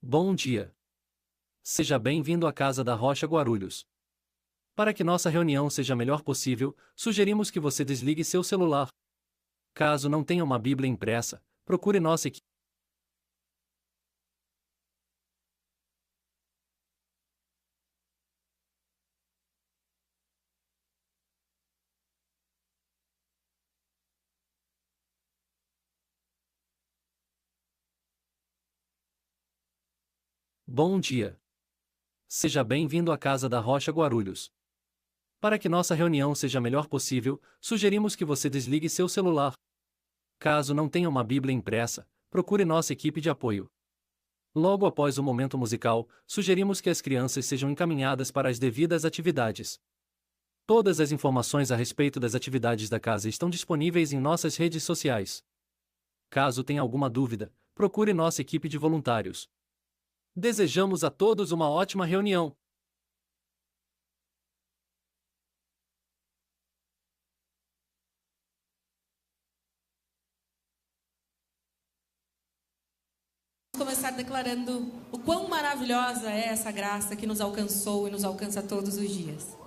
Bom dia. Seja bem-vindo à Casa da Rocha Guarulhos. Para que nossa reunião seja a melhor possível, sugerimos que você desligue seu celular. Caso não tenha uma Bíblia impressa, procure nossa equipe. Bom dia. Seja bem-vindo à Casa da Rocha Guarulhos. Para que nossa reunião seja a melhor possível, sugerimos que você desligue seu celular. Caso não tenha uma Bíblia impressa, procure nossa equipe de apoio. Logo após o momento musical, sugerimos que as crianças sejam encaminhadas para as devidas atividades. Todas as informações a respeito das atividades da casa estão disponíveis em nossas redes sociais. Caso tenha alguma dúvida, procure nossa equipe de voluntários. Desejamos a todos uma ótima reunião. Vamos começar declarando o quão maravilhosa é essa graça que nos alcançou e nos alcança todos os dias.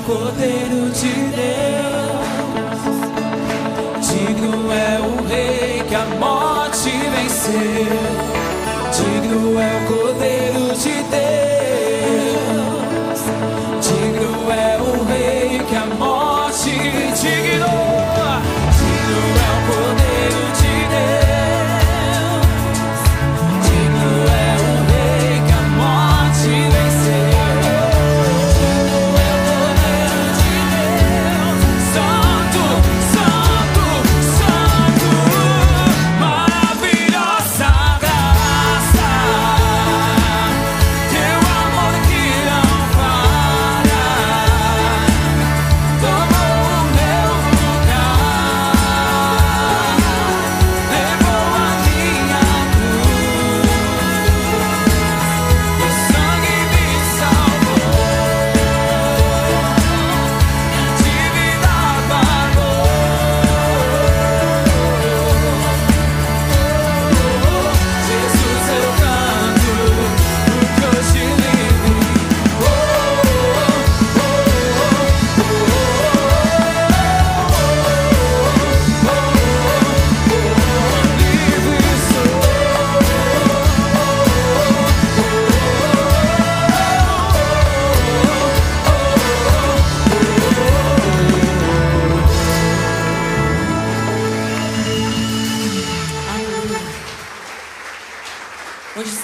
Cordeiro de Deus, digno é o Rei que a morte venceu, digno é o Cordeiro de Deus, digno é o Rei que a morte digno é o Cordeiro de Deus, digno é o Rei que a morte venceu. Santo, Santo, Santo, maravilhoso.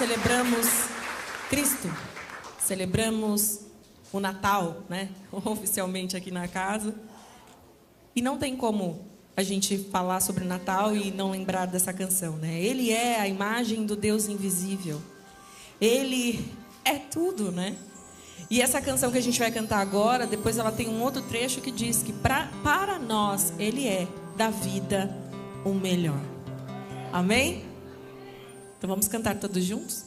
celebramos Cristo, celebramos o Natal, né? Oficialmente aqui na casa. E não tem como a gente falar sobre o Natal e não lembrar dessa canção, né? Ele é a imagem do Deus invisível. Ele é tudo, né? E essa canção que a gente vai cantar agora, depois ela tem um outro trecho que diz que para nós Ele é da vida o melhor. Amém? Então vamos cantar todos juntos?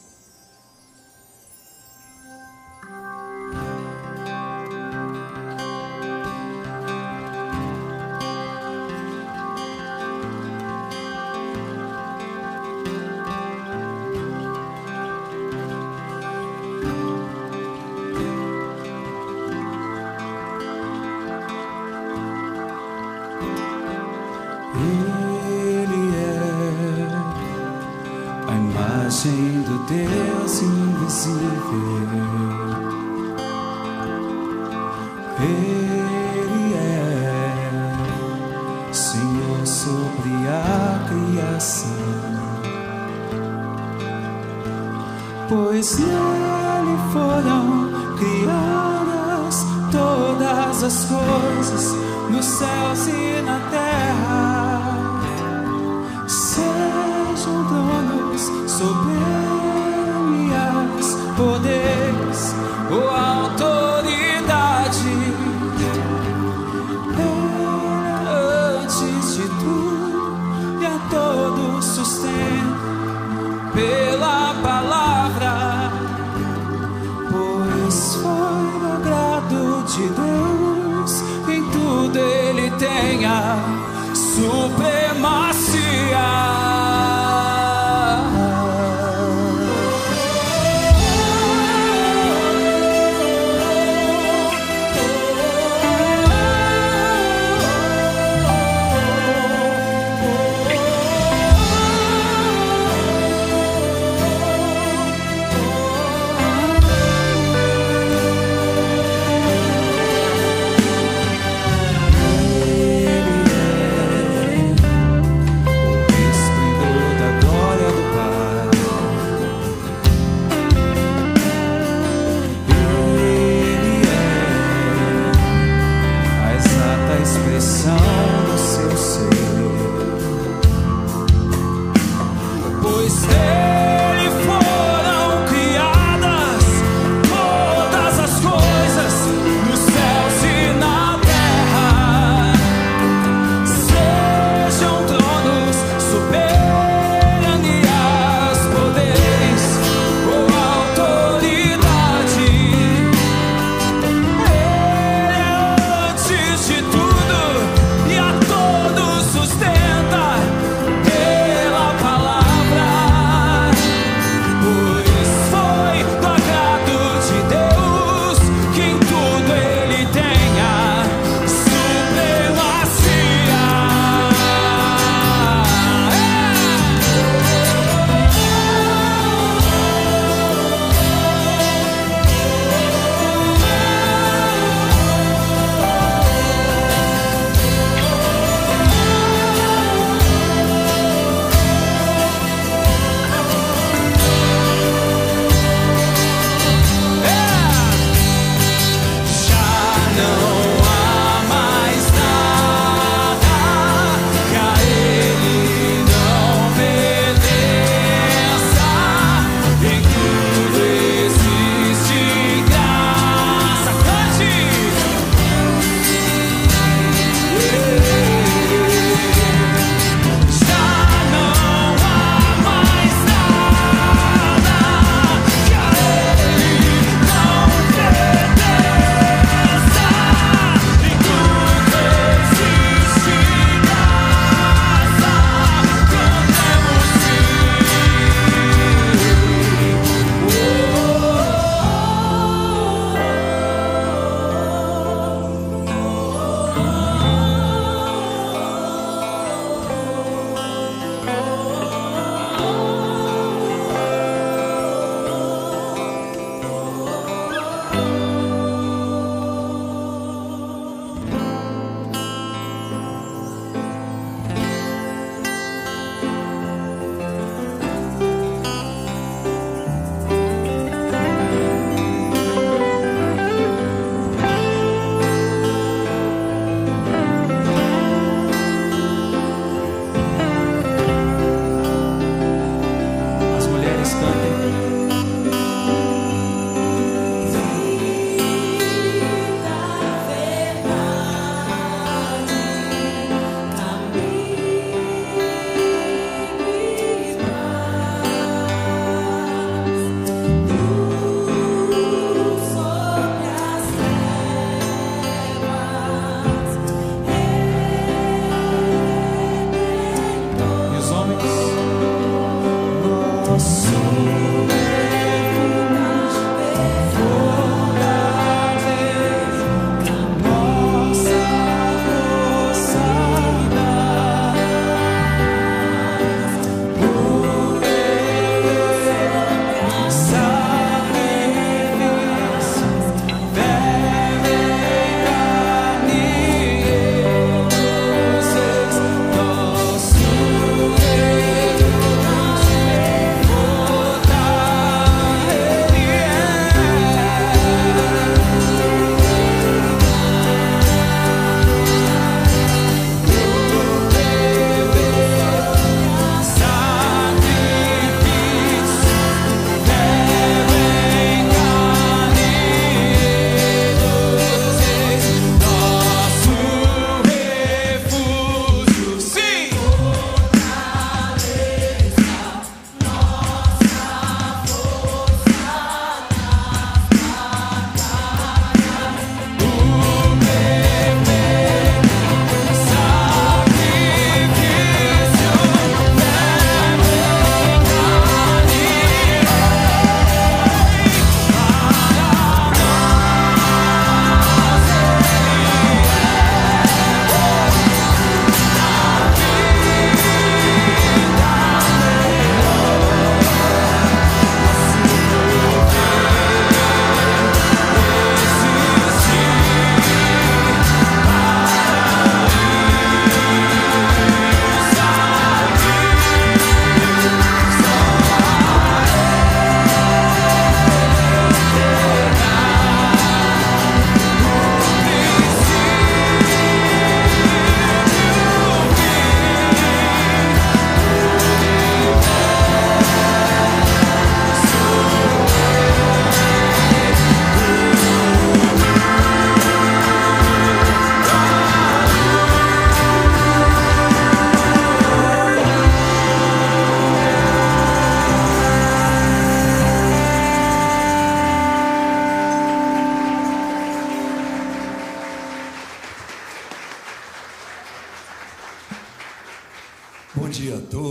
Ele é a imagem do Deus invisível. Ele é Senhor sobre a criação, pois nele foram criadas todas as coisas, nos céus e na terra. Sejam tronos, soberanias, poderes ou autoridade, antes de tudo e a todos sustenta pela palavra, pois foi o agrado de Deus em tudo Ele tenha supremacia.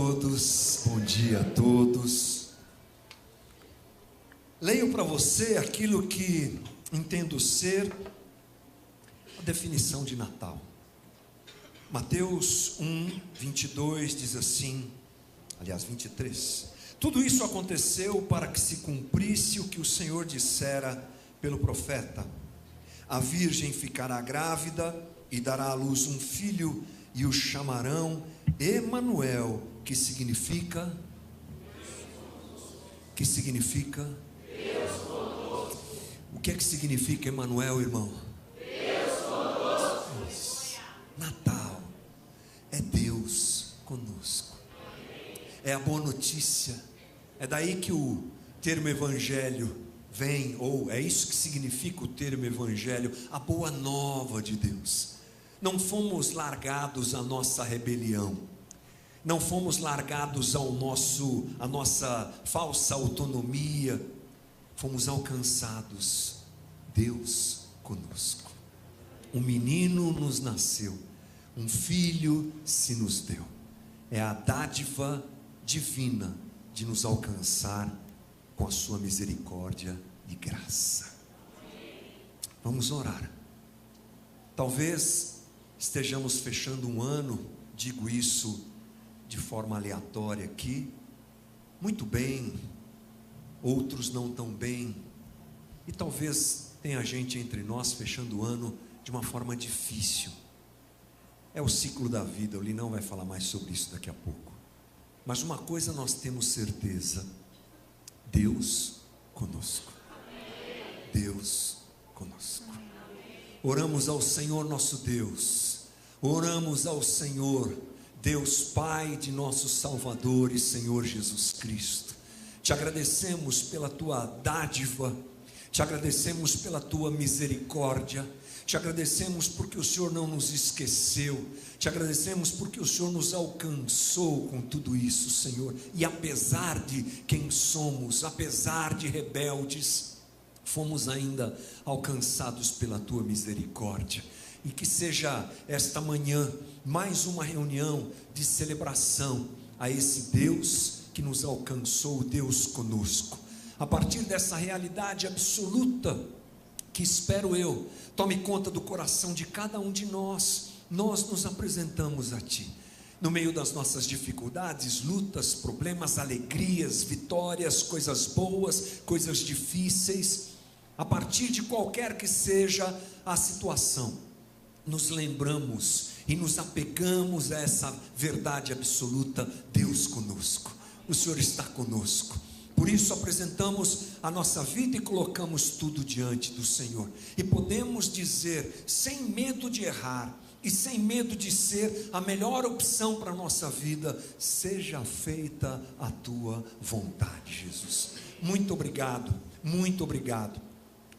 todos, bom dia a todos. Leio para você aquilo que entendo ser a definição de Natal. Mateus 1, 22 diz assim, aliás 23: tudo isso aconteceu para que se cumprisse o que o Senhor dissera pelo profeta: a virgem ficará grávida e dará à luz um filho, e o chamarão Emanuel, que significa Deus conosco. O que é que significa Emanuel, irmão? Deus conosco. Natal é Deus conosco. É a boa notícia. É daí que o termo evangelho vem, ou é isso que significa o termo evangelho, a boa nova de Deus. Não fomos largados à nossa rebelião, não fomos largados à nossa falsa autonomia, fomos alcançados. Deus conosco. Um menino nos nasceu, um filho se nos deu. É a dádiva divina de nos alcançar com a sua misericórdia e graça. Vamos orar. Talvez estejamos fechando um ano, digo isso de forma aleatória aqui, muito bem, outros não tão bem, e talvez tenha gente entre nós fechando o ano de uma forma difícil. É o ciclo da vida, o Linão vai falar mais sobre isso daqui a pouco. Mas uma coisa nós temos certeza: Deus conosco. Deus conosco. Oramos ao Senhor nosso Deus, oramos ao Senhor, Deus Pai de nosso Salvador e Senhor Jesus Cristo. Te agradecemos pela tua dádiva, te agradecemos pela tua misericórdia, te agradecemos porque o Senhor não nos esqueceu, te agradecemos porque o Senhor nos alcançou com tudo isso, Senhor. E apesar de quem somos, apesar de rebeldes, fomos ainda alcançados pela tua misericórdia. E que seja esta manhã mais uma reunião de celebração a esse Deus que nos alcançou, Deus conosco. A partir dessa realidade absoluta, que espero eu tome conta do coração de cada um de nós, nós nos apresentamos a Ti, no meio das nossas dificuldades, lutas, problemas, alegrias, vitórias, coisas boas, coisas difíceis, a partir de qualquer que seja a situação, nos lembramos e nos apegamos a essa verdade absoluta: Deus conosco, o Senhor está conosco. Por isso apresentamos a nossa vida e colocamos tudo diante do Senhor, e podemos dizer, sem medo de errar e sem medo de ser a melhor opção para a nossa vida: seja feita a tua vontade, Jesus. Muito obrigado, muito obrigado.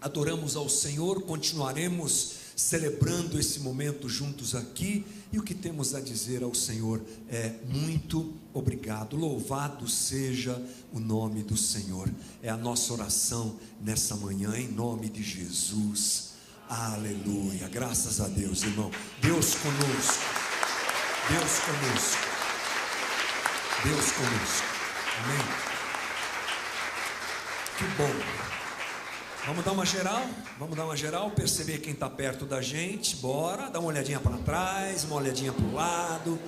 Adoramos ao Senhor, continuaremos celebrando esse momento juntos aqui, e o que temos a dizer ao Senhor é muito obrigado. Louvado seja o nome do Senhor. É a nossa oração nessa manhã, em nome de Jesus. Aleluia, graças a Deus, irmão. Deus conosco, Deus conosco, Deus conosco. Amém. Que bom. Vamos dar uma geral? Vamos dar uma geral, perceber quem está perto da gente. Bora, dá uma olhadinha para trás, uma olhadinha para o lado.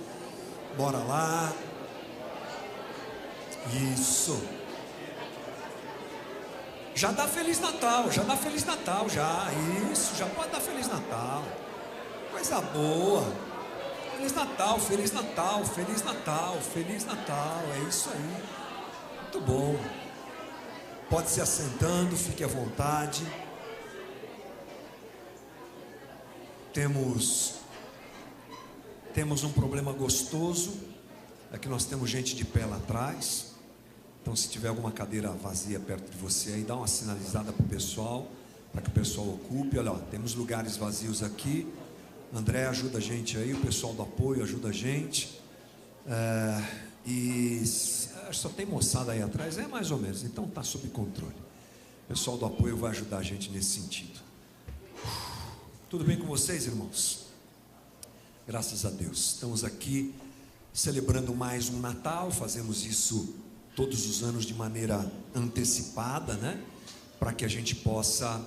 Bora lá. Isso. Já dá Feliz Natal, já dá Feliz Natal, já. Isso, já pode dar Feliz Natal. Coisa boa. Feliz Natal, Feliz Natal, Feliz Natal, Feliz Natal. É isso aí. Muito bom. Pode se assentando, fique à vontade. Temos um problema gostoso, é que nós temos gente de pé lá atrás. Então, se tiver alguma cadeira vazia perto de você aí, dá uma sinalizada para o pessoal, para que o pessoal ocupe. Olha, ó, temos lugares vazios aqui. André ajuda a gente aí, o pessoal do apoio ajuda a gente. E só tem moçada aí atrás, é mais ou menos, então está sob controle. O pessoal do apoio vai ajudar a gente nesse sentido. Tudo bem com vocês, irmãos? Graças a Deus, estamos aqui celebrando mais um Natal. Fazemos isso todos os anos de maneira antecipada, né? Para que a gente possa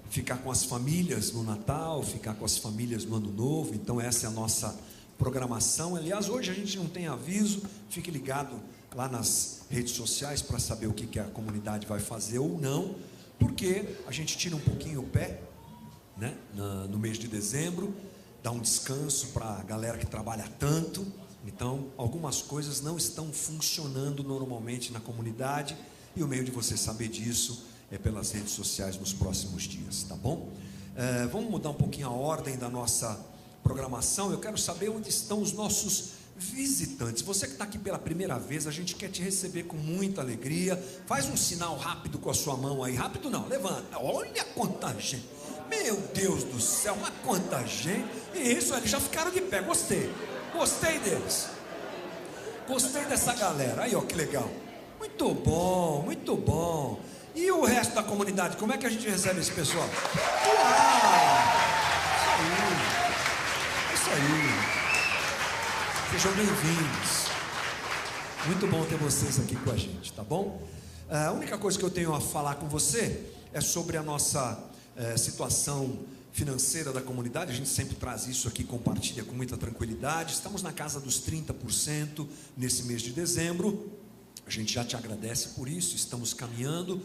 ficar com as famílias no Natal, ficar com as famílias no Ano Novo. Então essa é a nossa programação. Aliás, hoje a gente não tem aviso, fique ligado lá nas redes sociais para saber o que a comunidade vai fazer ou não, porque a gente tira um pouquinho o pé, né, no mês de dezembro, dá um descanso para a galera que trabalha tanto. Então algumas coisas não estão funcionando normalmente na comunidade, e o meio de você saber disso é pelas redes sociais nos próximos dias, tá bom? Vamos mudar um pouquinho a ordem da nossa programação. Eu quero saber onde estão os nossos visitantes. Você que está aqui pela primeira vez, a gente quer te receber com muita alegria. Faz um sinal rápido com a sua mão aí. Rápido não, levanta. Olha quanta gente. Meu Deus do céu, mas quanta gente. Isso, eles já ficaram de pé. Gostei deles. Gostei dessa galera. Aí, ó, que legal. Muito bom, muito bom. E o resto da comunidade, como é que a gente recebe esse pessoal? Uau! Isso aí. Sejam bem-vindos. Muito bom ter vocês aqui com a gente, tá bom? A única coisa que eu tenho a falar com você é sobre a nossa situação financeira da comunidade. A gente sempre traz isso aqui, compartilha com muita tranquilidade. Estamos na casa dos 30% nesse mês de dezembro. A gente já te agradece por isso, estamos caminhando.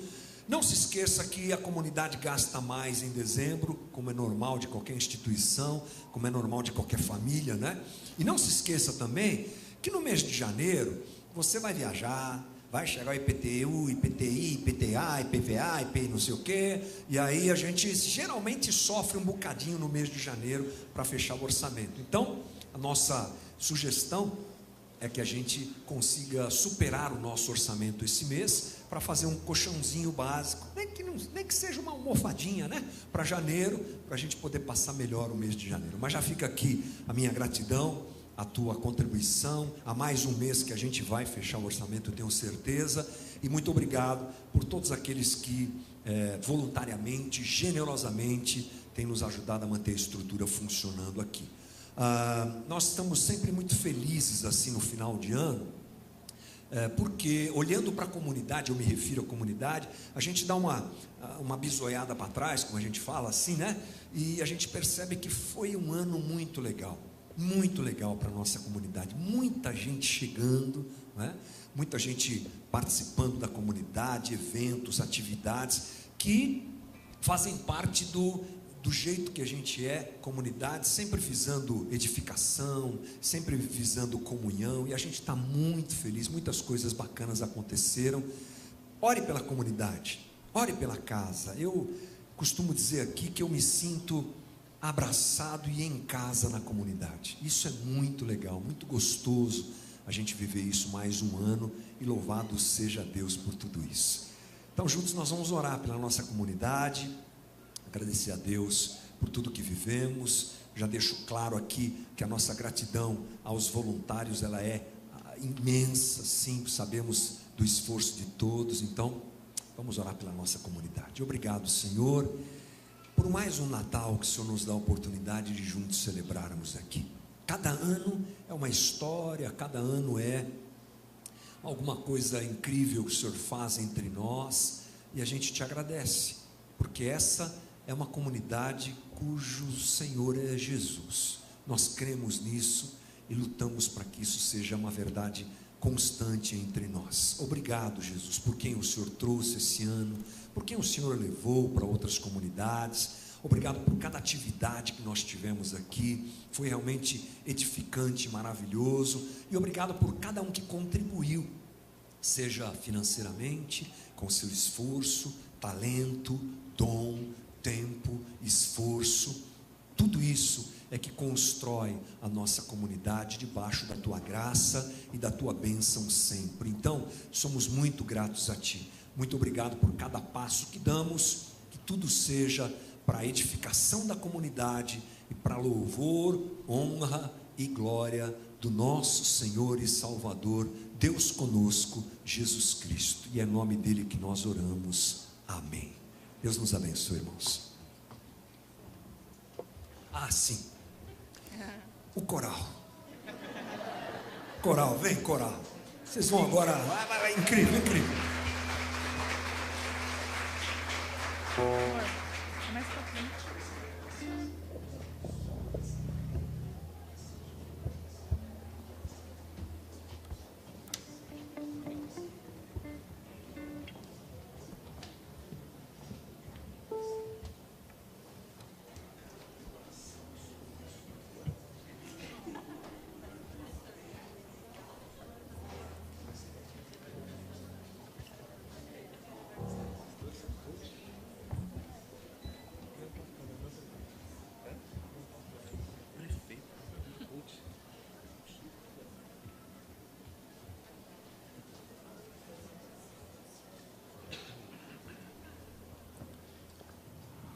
Não se esqueça que a comunidade gasta mais em dezembro, como é normal de qualquer instituição, como é normal de qualquer família, né? E não se esqueça também que no mês de janeiro você vai viajar, vai chegar o IPTU, IPTI, IPTA, IPVA, IPI não sei o quê, e aí a gente geralmente sofre um bocadinho no mês de janeiro para fechar o orçamento. Então, a nossa sugestão é que a gente consiga superar o nosso orçamento esse mês, para fazer um colchãozinho básico, nem que seja uma almofadinha, né? Para janeiro, para a gente poder passar melhor o mês de janeiro. Mas já fica aqui a minha gratidão, a tua contribuição, a mais um mês que a gente vai fechar o orçamento, eu tenho certeza, e muito obrigado por todos aqueles que voluntariamente, generosamente, têm nos ajudado a manter a estrutura funcionando aqui. Nós estamos sempre muito felizes assim no final de ano, porque olhando para a comunidade, eu me refiro à comunidade, a gente dá uma bisoiada para trás, como a gente fala assim, né? E a gente percebe que foi um ano muito legal para a nossa comunidade. Muita gente chegando, né? Muita gente participando da comunidade, eventos, atividades que fazem parte do jeito que a gente é, comunidade, sempre visando edificação, sempre visando comunhão, e a gente está muito feliz, muitas coisas bacanas aconteceram. Ore pela comunidade, ore pela casa. Eu costumo dizer aqui que eu me sinto abraçado e em casa na comunidade. Isso é muito legal, muito gostoso a gente viver isso mais um ano, e louvado seja Deus por tudo isso. Então juntos nós vamos orar pela nossa comunidade, agradecer a Deus por tudo que vivemos. Já deixo claro aqui que a nossa gratidão aos voluntários, ela é imensa, sim, sabemos do esforço de todos. Então, vamos orar pela nossa comunidade. Obrigado, Senhor, por mais um Natal que o Senhor nos dá a oportunidade de juntos celebrarmos aqui. Cada ano é uma história, cada ano é alguma coisa incrível que o Senhor faz entre nós, e a gente te agradece, porque essa é uma comunidade cujo Senhor é Jesus. Nós cremos nisso e lutamos para que isso seja uma verdade constante entre nós. Obrigado, Jesus, por quem o Senhor trouxe esse ano, por quem o Senhor levou para outras comunidades. Obrigado por cada atividade que nós tivemos aqui, foi realmente edificante, maravilhoso. E obrigado por cada um que contribuiu, seja financeiramente, com seu esforço, talento, dom, tempo, esforço. Tudo isso é que constrói a nossa comunidade debaixo da tua graça e da tua bênção sempre. Então, somos muito gratos a ti. Muito obrigado por cada passo que damos, que tudo seja para a edificação da comunidade e para louvor, honra e glória do nosso Senhor e Salvador, Deus conosco, Jesus Cristo. E é em nome dele que nós oramos. Amém. Deus nos abençoe, irmãos. Sim, o coral. Coral, vem, coral. Vocês vão agora. Incrível, incrível.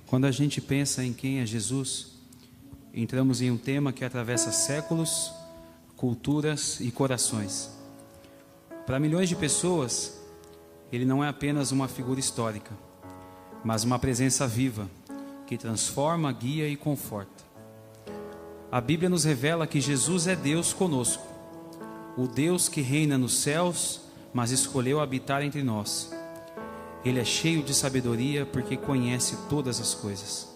Quando a gente pensa em quem é Jesus, entramos em um tema que atravessa séculos, culturas e corações. Para milhões de pessoas, ele não é apenas uma figura histórica, mas uma presença viva, que transforma, guia e conforta. A Bíblia nos revela que Jesus é Deus conosco, o Deus que reina nos céus, mas escolheu habitar entre nós. Ele é cheio de sabedoria porque conhece todas as coisas,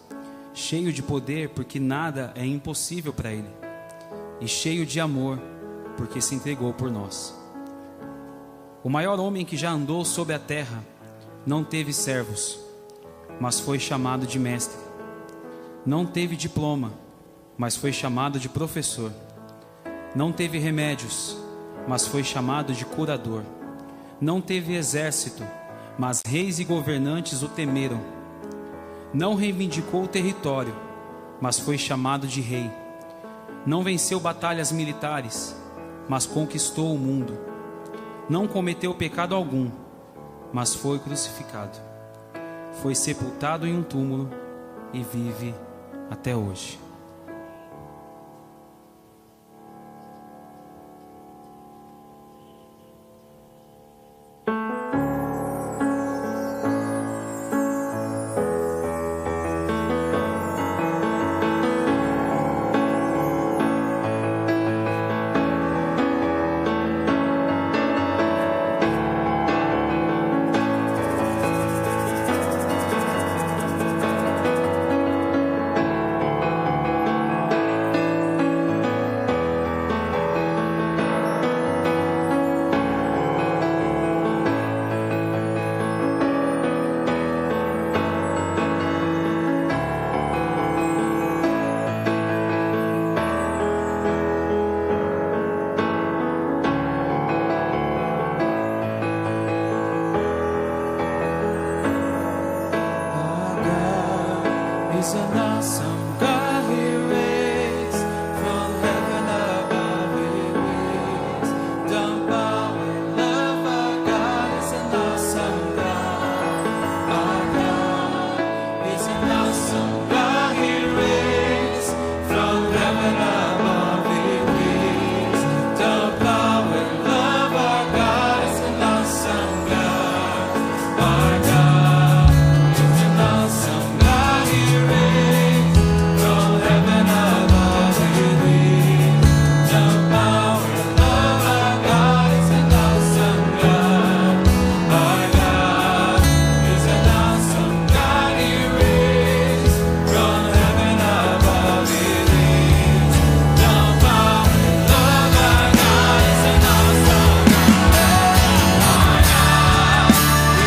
cheio de poder porque nada é impossível para Ele, e cheio de amor porque se entregou por nós. O maior homem que já andou sobre a terra não teve servos, mas foi chamado de mestre. Não teve diploma, mas foi chamado de professor. Não teve remédios, mas foi chamado de curador. Não teve exército, mas reis e governantes o temeram. Não reivindicou o território, mas foi chamado de rei. Não venceu batalhas militares, mas conquistou o mundo. Não cometeu pecado algum, mas foi crucificado. Foi sepultado em um túmulo e vive até hoje. He's an awesome God, He reigns from heaven above. He reigns, don't bow in love. Our God is an awesome God. Our God is an awesome God. He reigns from heaven above. He reigns, don't bow in love. Our God is an awesome God. Our God is an awesome God. He reigns from heaven above. He reigns, don't bow in love. Our God is an awesome God. Our God is an awesome God. He reigns from heaven above. He reigns, don't bow in love. Our God is an awesome God. Our God is an awesome God. He reigns from heaven above. He reigns, don't bow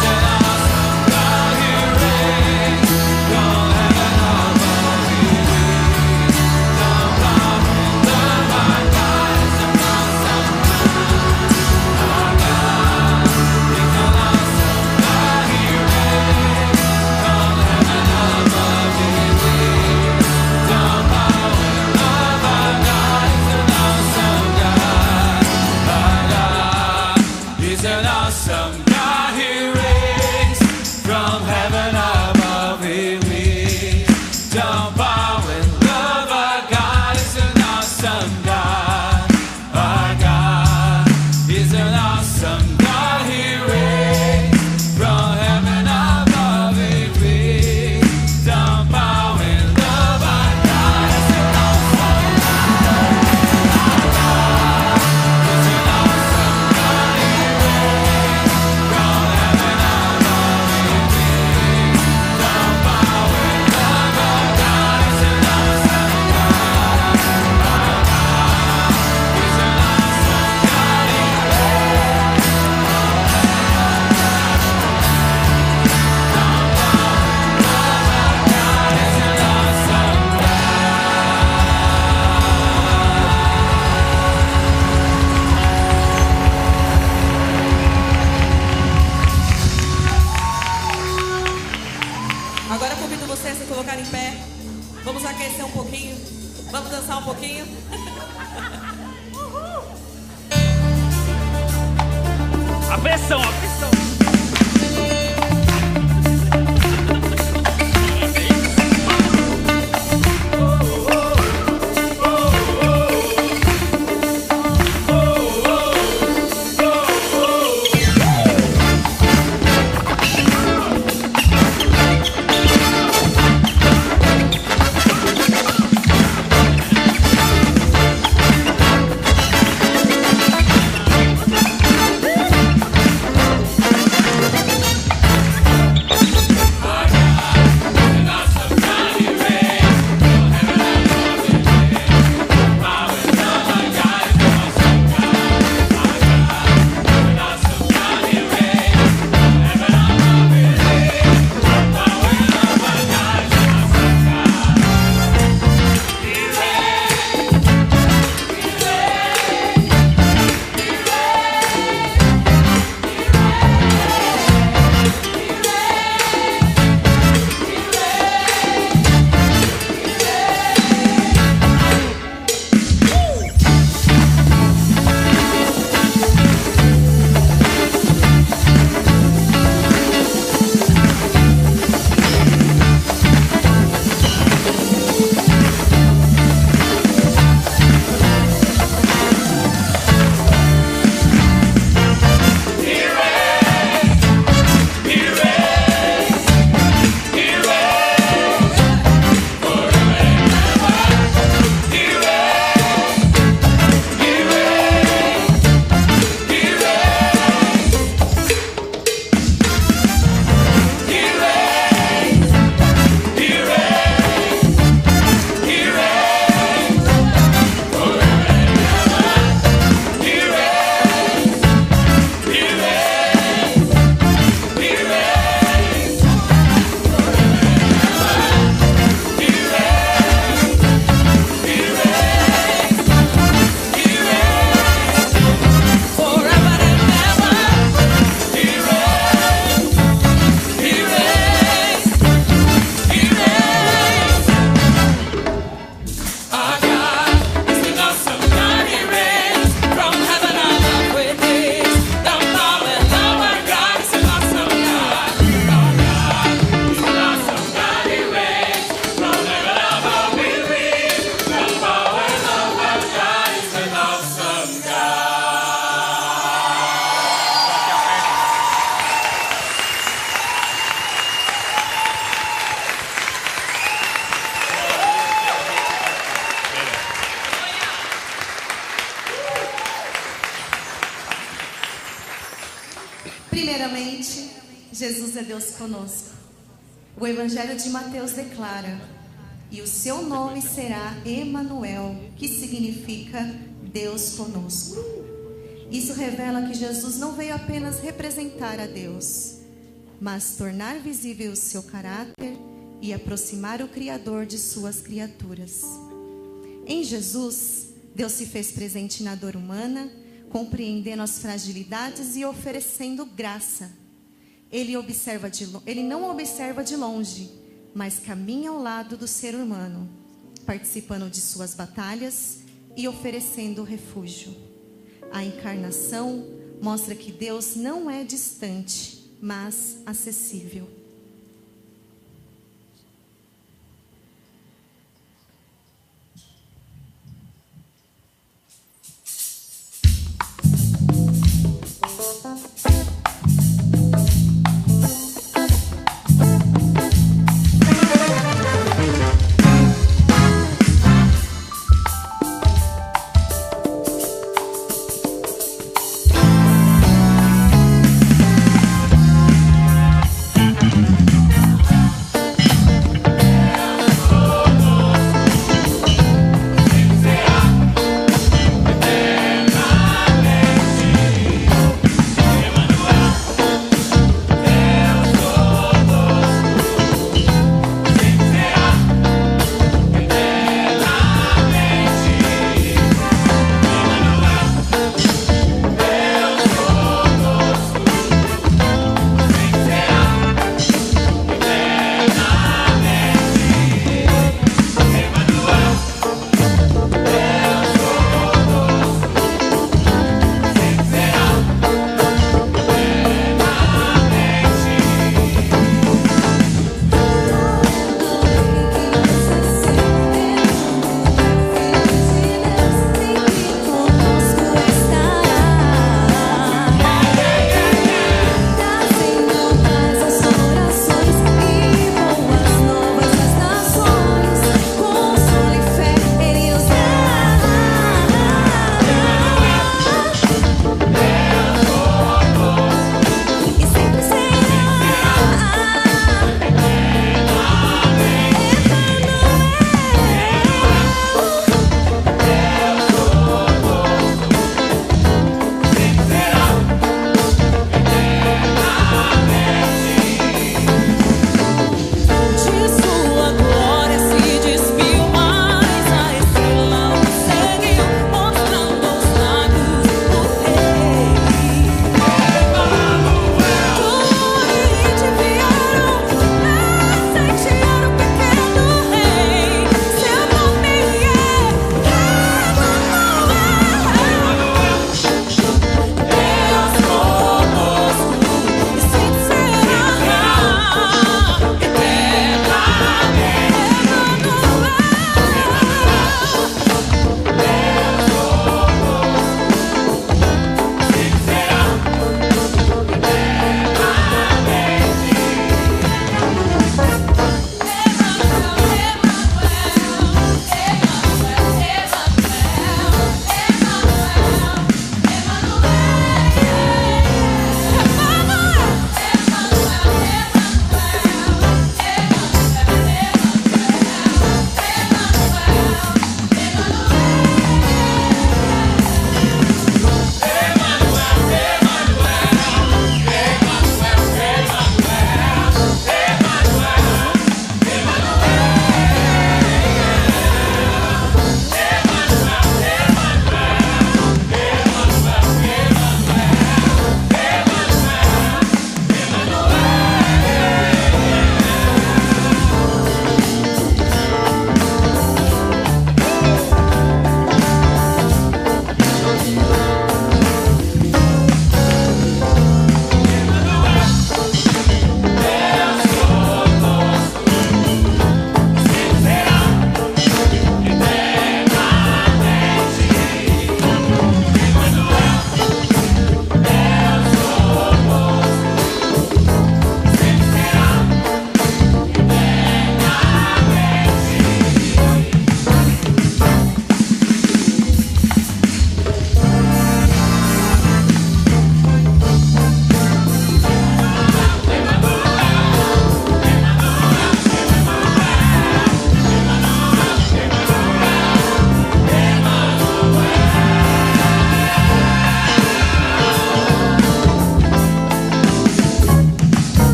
in love. Our God is an awesome God. Our God is an awesome God. He reigns from heaven above. He reigns, don't bow in love. Our God is an awesome God. Our God is an awesome God. He reigns from heaven above. He reigns, don't bow in love. Our God is an awesome God. Our God is an awesome God. He reigns from heaven above. He reigns, don't bow in love. Our God is an awesome God. Our God is an dançar um pouquinho? A pressão, a pressão. Primeiramente, Jesus é Deus conosco. O Evangelho de Mateus declara: e o seu nome será Emanuel, que significa Deus conosco. Isso revela que Jesus não veio apenas representar a Deus, mas tornar visível o seu caráter e aproximar o Criador de suas criaturas. Em Jesus, Deus se fez presente na dor humana, compreendendo as fragilidades e oferecendo graça. Ele não observa de longe, mas caminha ao lado do ser humano, participando de suas batalhas e oferecendo refúgio. A encarnação mostra que Deus não é distante, mas acessível.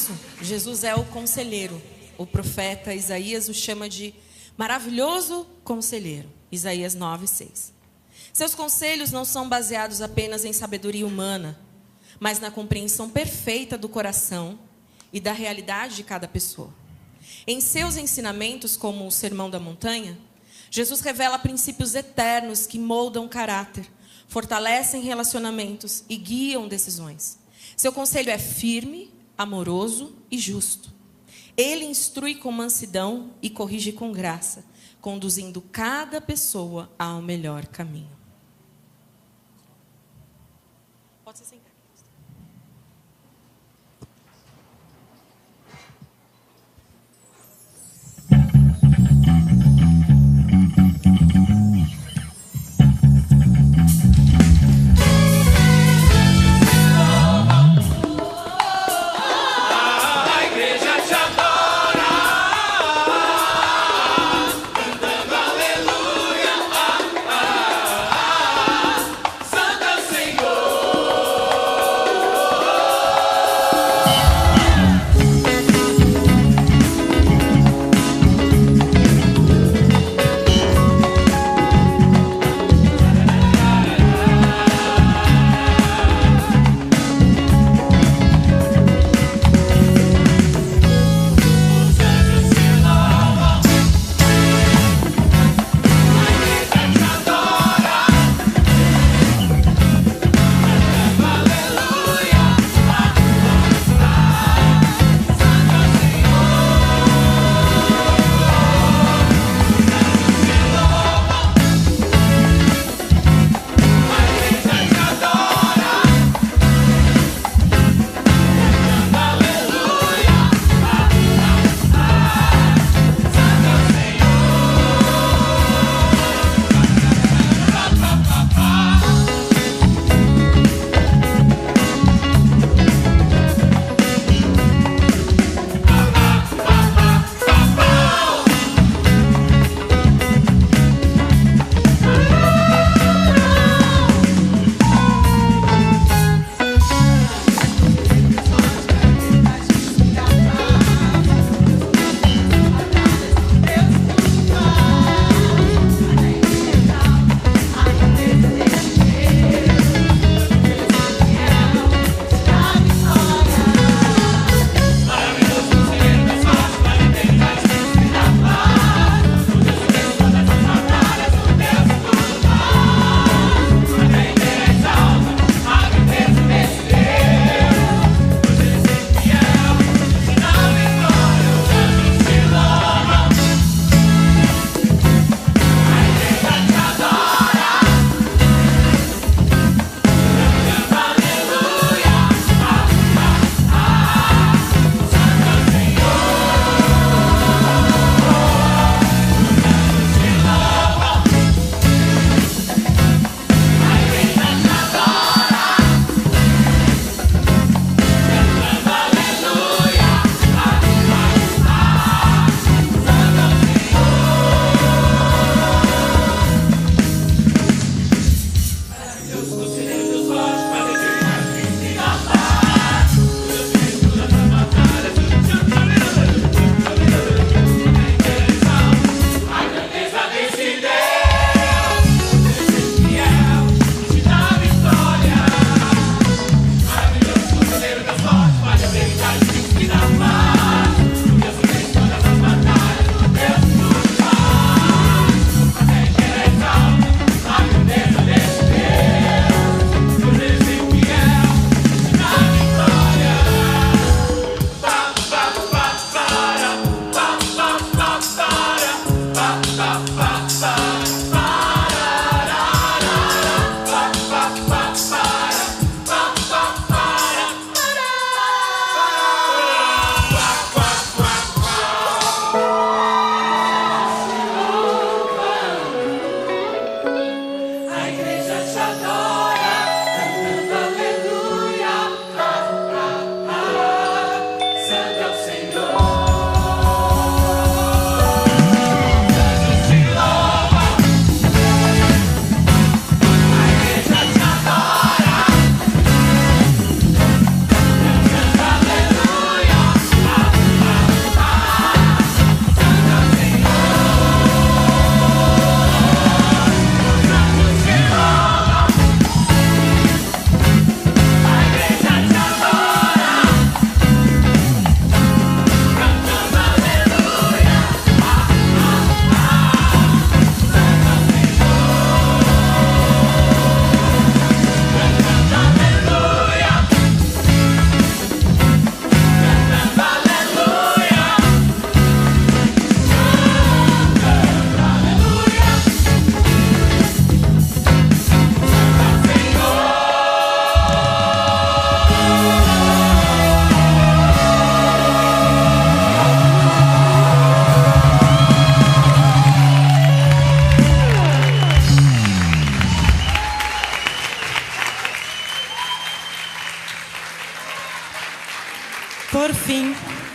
isso, Jesus é o conselheiro. O profeta Isaías o chama de maravilhoso conselheiro. Isaías 9:6. Seus conselhos não são baseados apenas em sabedoria humana, mas na compreensão perfeita do coração e da realidade de cada pessoa. Em seus ensinamentos, como o Sermão da Montanha, Jesus revela princípios eternos que moldam caráter, fortalecem relacionamentos e guiam decisões. Seu conselho é firme, amoroso e justo. Ele instrui com mansidão e corrige com graça, conduzindo cada pessoa ao melhor caminho. Pode se sentar. Senhor.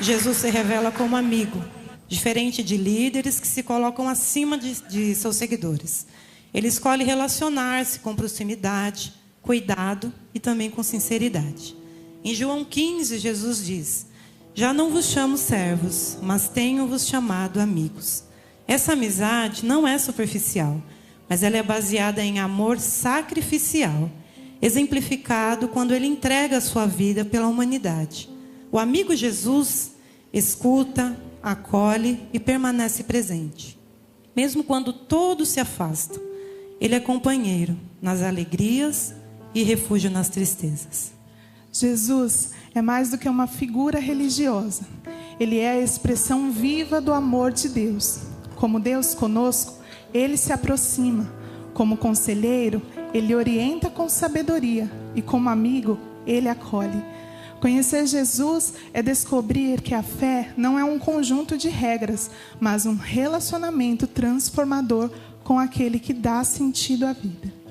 Jesus se revela como amigo, diferente de líderes que se colocam acima de seus seguidores. Ele escolhe relacionar-se com proximidade, cuidado e também com sinceridade. Em João 15, Jesus diz: já não vos chamo servos, mas tenho-vos chamado amigos. Essa amizade não é superficial, mas ela é baseada em amor sacrificial, exemplificado quando ele entrega a sua vida pela humanidade. O amigo Jesus escuta, acolhe e permanece presente. Mesmo quando todos se afastam, ele é companheiro nas alegrias e refúgio nas tristezas. Jesus é mais do que uma figura religiosa. Ele é a expressão viva do amor de Deus. Como Deus conosco, ele se aproxima. Como conselheiro, ele orienta com sabedoria. E como amigo, ele acolhe. Conhecer Jesus é descobrir que a fé não é um conjunto de regras, mas um relacionamento transformador com aquele que dá sentido à vida.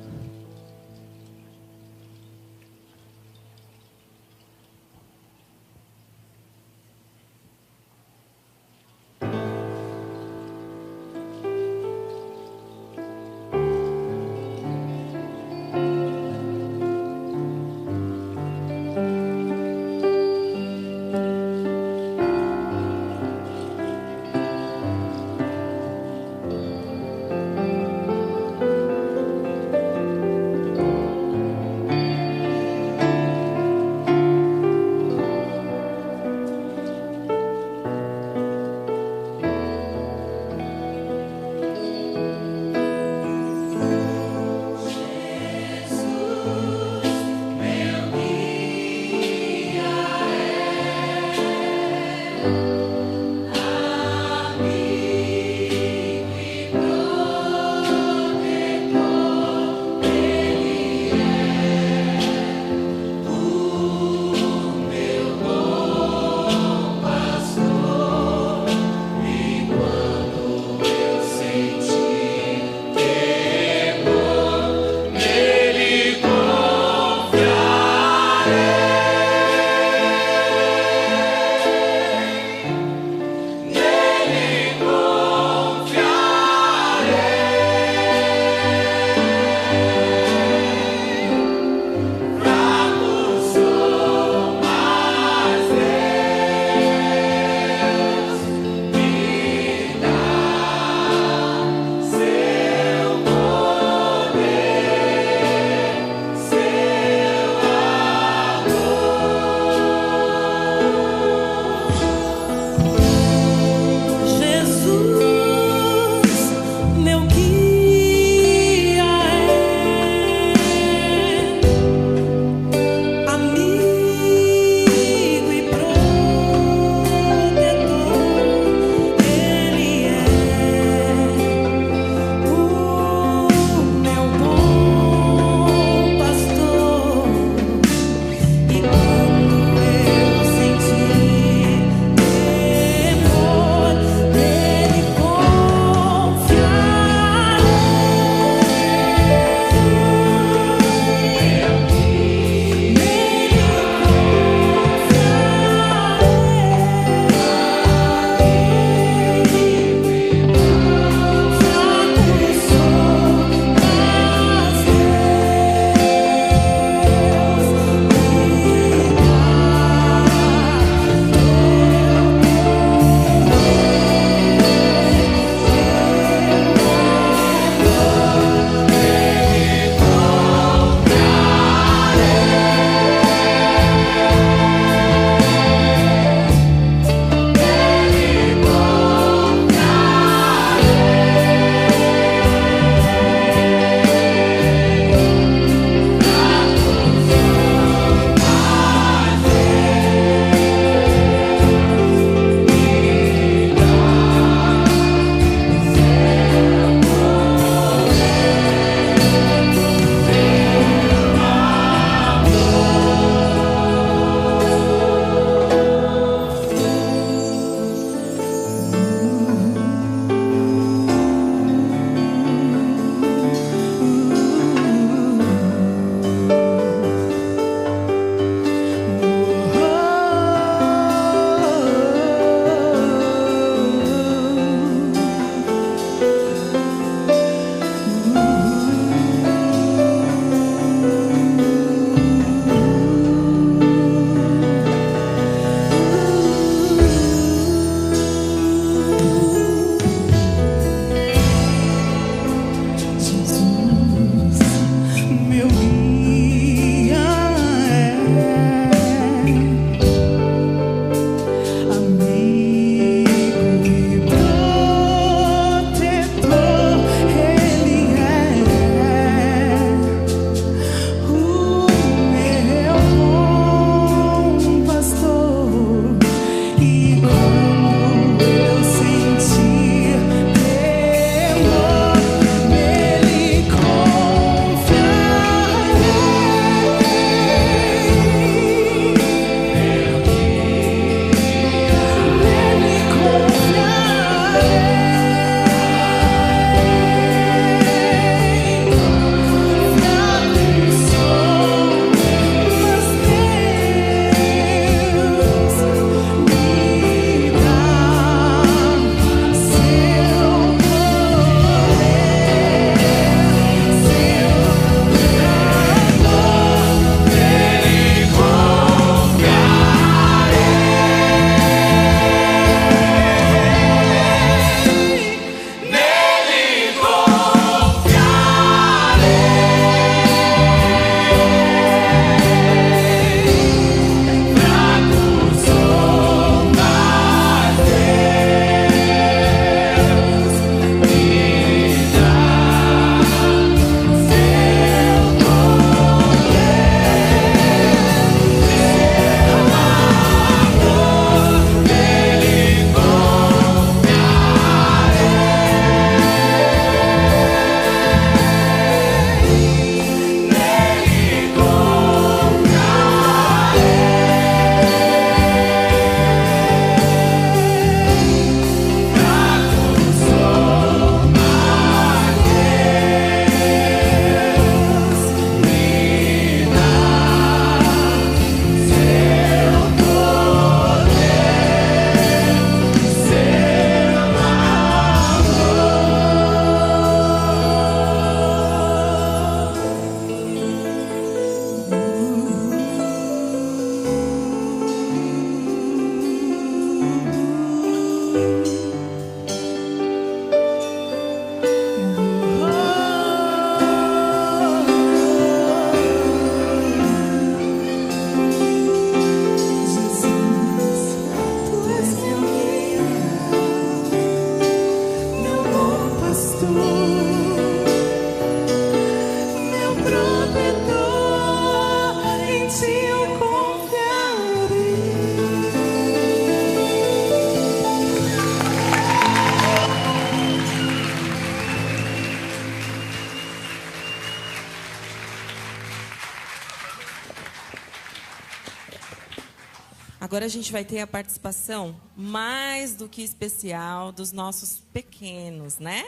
Agora a gente vai ter a participação mais do que especial dos nossos pequenos, né?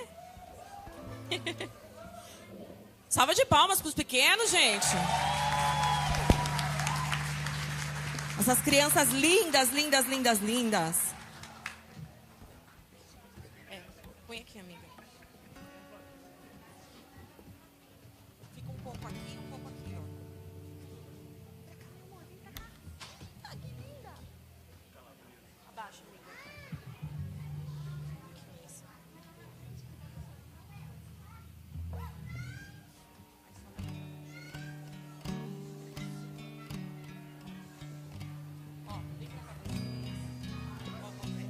Salva de palmas para os pequenos, gente. Essas crianças lindas, lindas, lindas, lindas. Põe aqui, amiga. Fica um pouco aqui, um pouco aqui, ó. Ah, que linda. Abaixa, amiga. Isso. Ó, vem pra cá. Ó, vamos ver.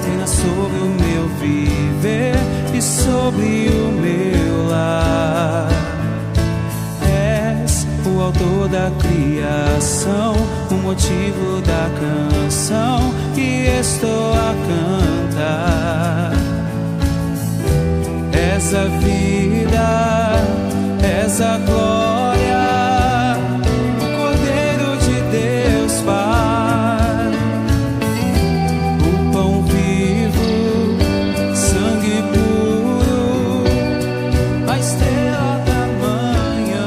Reina sobre o meu viver e sobre o meu lar. És o autor da criação, o motivo da canção que estou a cantar. És a vida, és a glória, o Cordeiro de Deus Pai, o pão vivo, sangue puro, a estrela da manhã.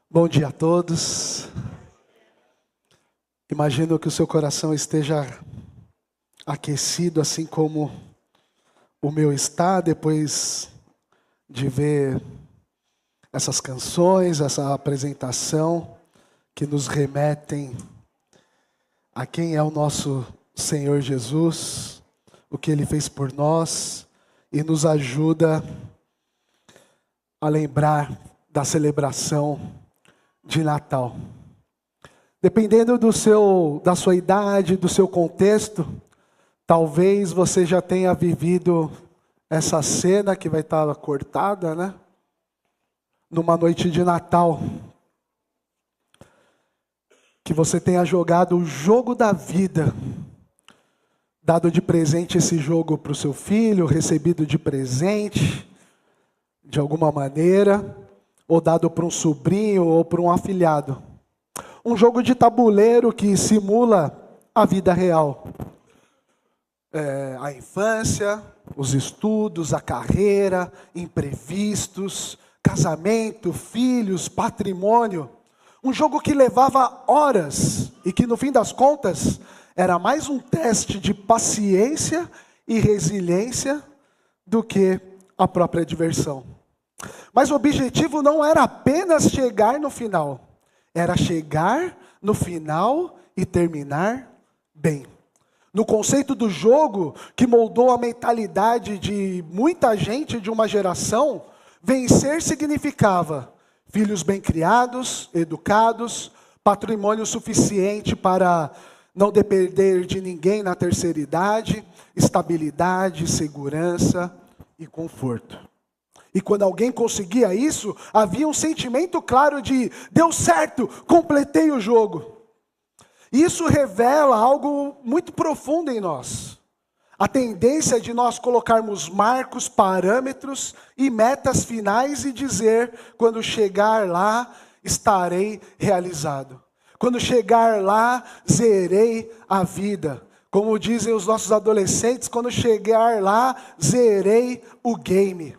Bom dia a todos. Imagino que o seu coração esteja aquecido, assim como o meu está, depois de ver essas canções, essa apresentação, que nos remetem a quem é o nosso Senhor Jesus, o que Ele fez por nós, e nos ajuda a lembrar da celebração de Natal. Dependendo da sua idade, do seu contexto, talvez você já tenha vivido essa cena que vai estar cortada, né? Numa noite de Natal. Que você tenha jogado o jogo da vida, dado de presente esse jogo para o seu filho, recebido de presente, de alguma maneira, ou dado para um sobrinho ou para um afilhado. Um jogo de tabuleiro que simula a vida real. A infância, os estudos, a carreira, imprevistos, casamento, filhos, patrimônio. Um jogo que levava horas e que, no fim das contas, era mais um teste de paciência e resiliência do que a própria diversão. Mas o objetivo não era apenas chegar no final. Era chegar no final e terminar bem. No conceito do jogo, que moldou a mentalidade de muita gente de uma geração, vencer significava filhos bem criados, educados, patrimônio suficiente para não depender de ninguém na terceira idade, estabilidade, segurança e conforto. E quando alguém conseguia isso, havia um sentimento claro de deu certo, completei o jogo. Isso revela algo muito profundo em nós. A tendência de nós colocarmos marcos, parâmetros e metas finais e dizer, quando chegar lá, estarei realizado. Quando chegar lá, zerei a vida. Como dizem os nossos adolescentes, quando chegar lá, zerei o game.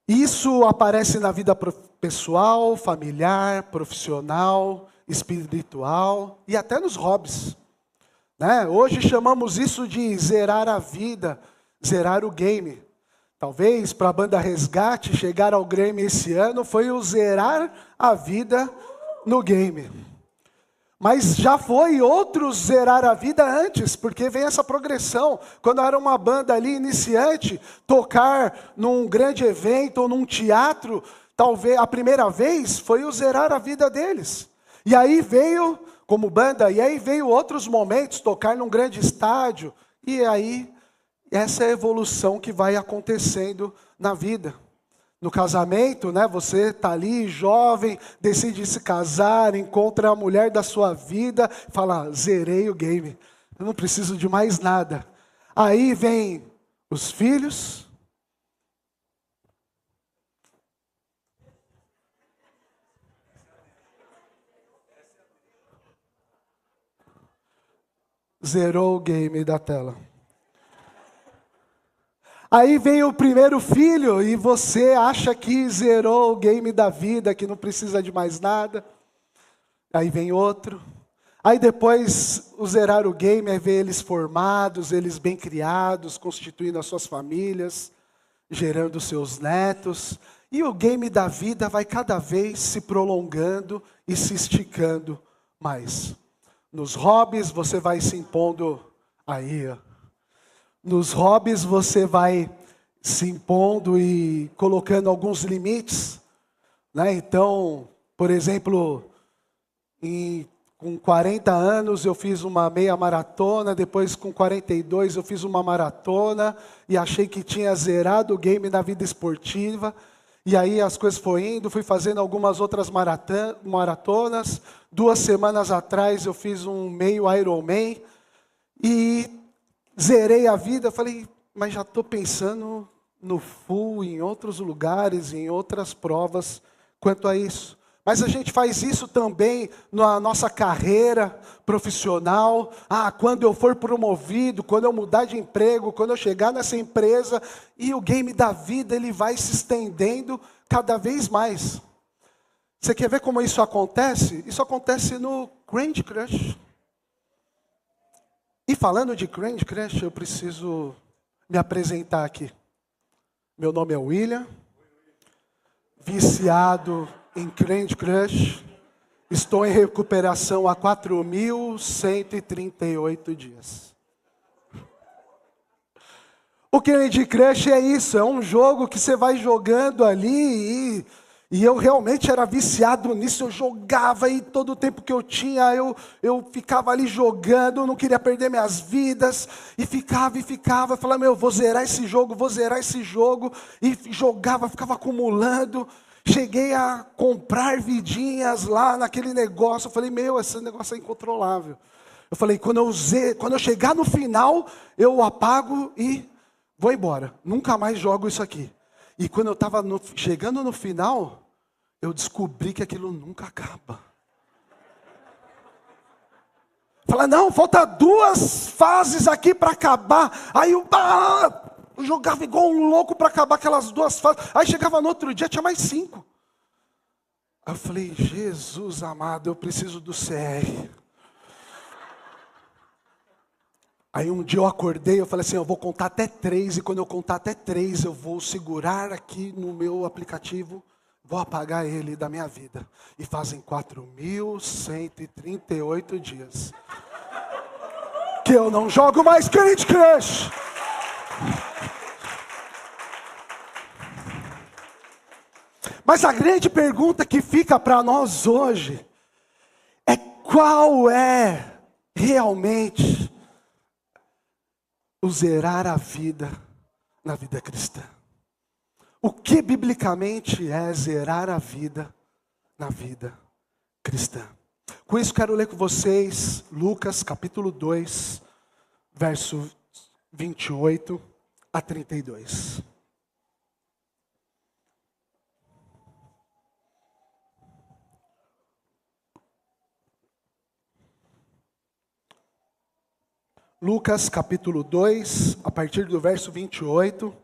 Isso aparece na vida pessoal, familiar, profissional, espiritual e até nos hobbies. Né? Hoje chamamos isso de zerar a vida, zerar o game. Talvez para a banda Resgate chegar ao Grammy esse ano foi o zerar a vida no game. Mas já foi outros zerar a vida antes, porque vem essa progressão. Quando era uma banda ali iniciante, tocar num grande evento ou num teatro, talvez a primeira vez foi o zerar a vida deles. E aí veio, como banda, e aí veio outros momentos, tocar num grande estádio. E aí, essa é a evolução que vai acontecendo na vida. No casamento, né, você está ali, jovem, decide se casar, encontra a mulher da sua vida, fala, zerei o game, eu não preciso de mais nada. Aí vem os filhos, zerou o game da tela. Aí vem o primeiro filho e você acha que zerou o game da vida, que não precisa de mais nada. Aí vem outro. Aí depois o zerar o game é ver eles formados, eles bem criados, constituindo as suas famílias, gerando seus netos. E o game da vida vai cada vez se prolongando e se esticando mais. Nos hobbies você vai se impondo aí, ó. Nos hobbies você vai se impondo e colocando alguns limites, né? Então, por exemplo, com 40 anos eu fiz uma meia maratona, depois com 42 eu fiz uma maratona e achei que tinha zerado o game na vida esportiva. E aí as coisas foram indo, fui fazendo algumas outras maratonas. 2 semanas atrás eu fiz um meio Ironman e zerei a vida. Falei, mas já estou pensando no full, em outros lugares, em outras provas quanto a isso. Mas a gente faz isso também na nossa carreira profissional. Quando eu for promovido, quando eu mudar de emprego, quando eu chegar nessa empresa, e o game da vida ele vai se estendendo cada vez mais. Você quer ver como isso acontece? Isso acontece no Candy Crush. E falando de Candy Crush, eu preciso me apresentar aqui. Meu nome é William, viciado em Candy Crush. Estou em recuperação há 4.138 dias. O Candy Crush é isso, é um jogo que você vai jogando ali e eu realmente era viciado nisso, eu jogava e todo o tempo que eu tinha, eu ficava ali jogando, não queria perder minhas vidas, e ficava, eu falava, vou zerar esse jogo, e jogava, ficava acumulando, cheguei a comprar vidinhas lá naquele negócio, eu falei, esse negócio é incontrolável. Eu falei, quando eu chegar no final, eu apago e vou embora, nunca mais jogo isso aqui. E quando eu estava chegando no final, eu descobri que aquilo nunca acaba. Falei, não, falta 2 fases aqui para acabar. Aí eu jogava igual um louco para acabar aquelas 2 fases. Aí chegava no outro dia, tinha mais 5. Aí eu falei, Jesus amado, eu preciso do CR. Aí um dia eu acordei, eu falei assim, eu vou contar até 3, e quando eu contar até 3, eu vou segurar aqui no meu aplicativo, vou apagar ele da minha vida. E fazem 4.138 dias que eu não jogo mais Candy Crush. Mas a grande pergunta que fica para nós hoje é qual é realmente o zerar a vida na vida cristã. O que biblicamente é zerar a vida na vida cristã? Com isso quero ler com vocês Lucas capítulo 2, verso 28 a 32. Lucas capítulo 2, a partir do verso 28,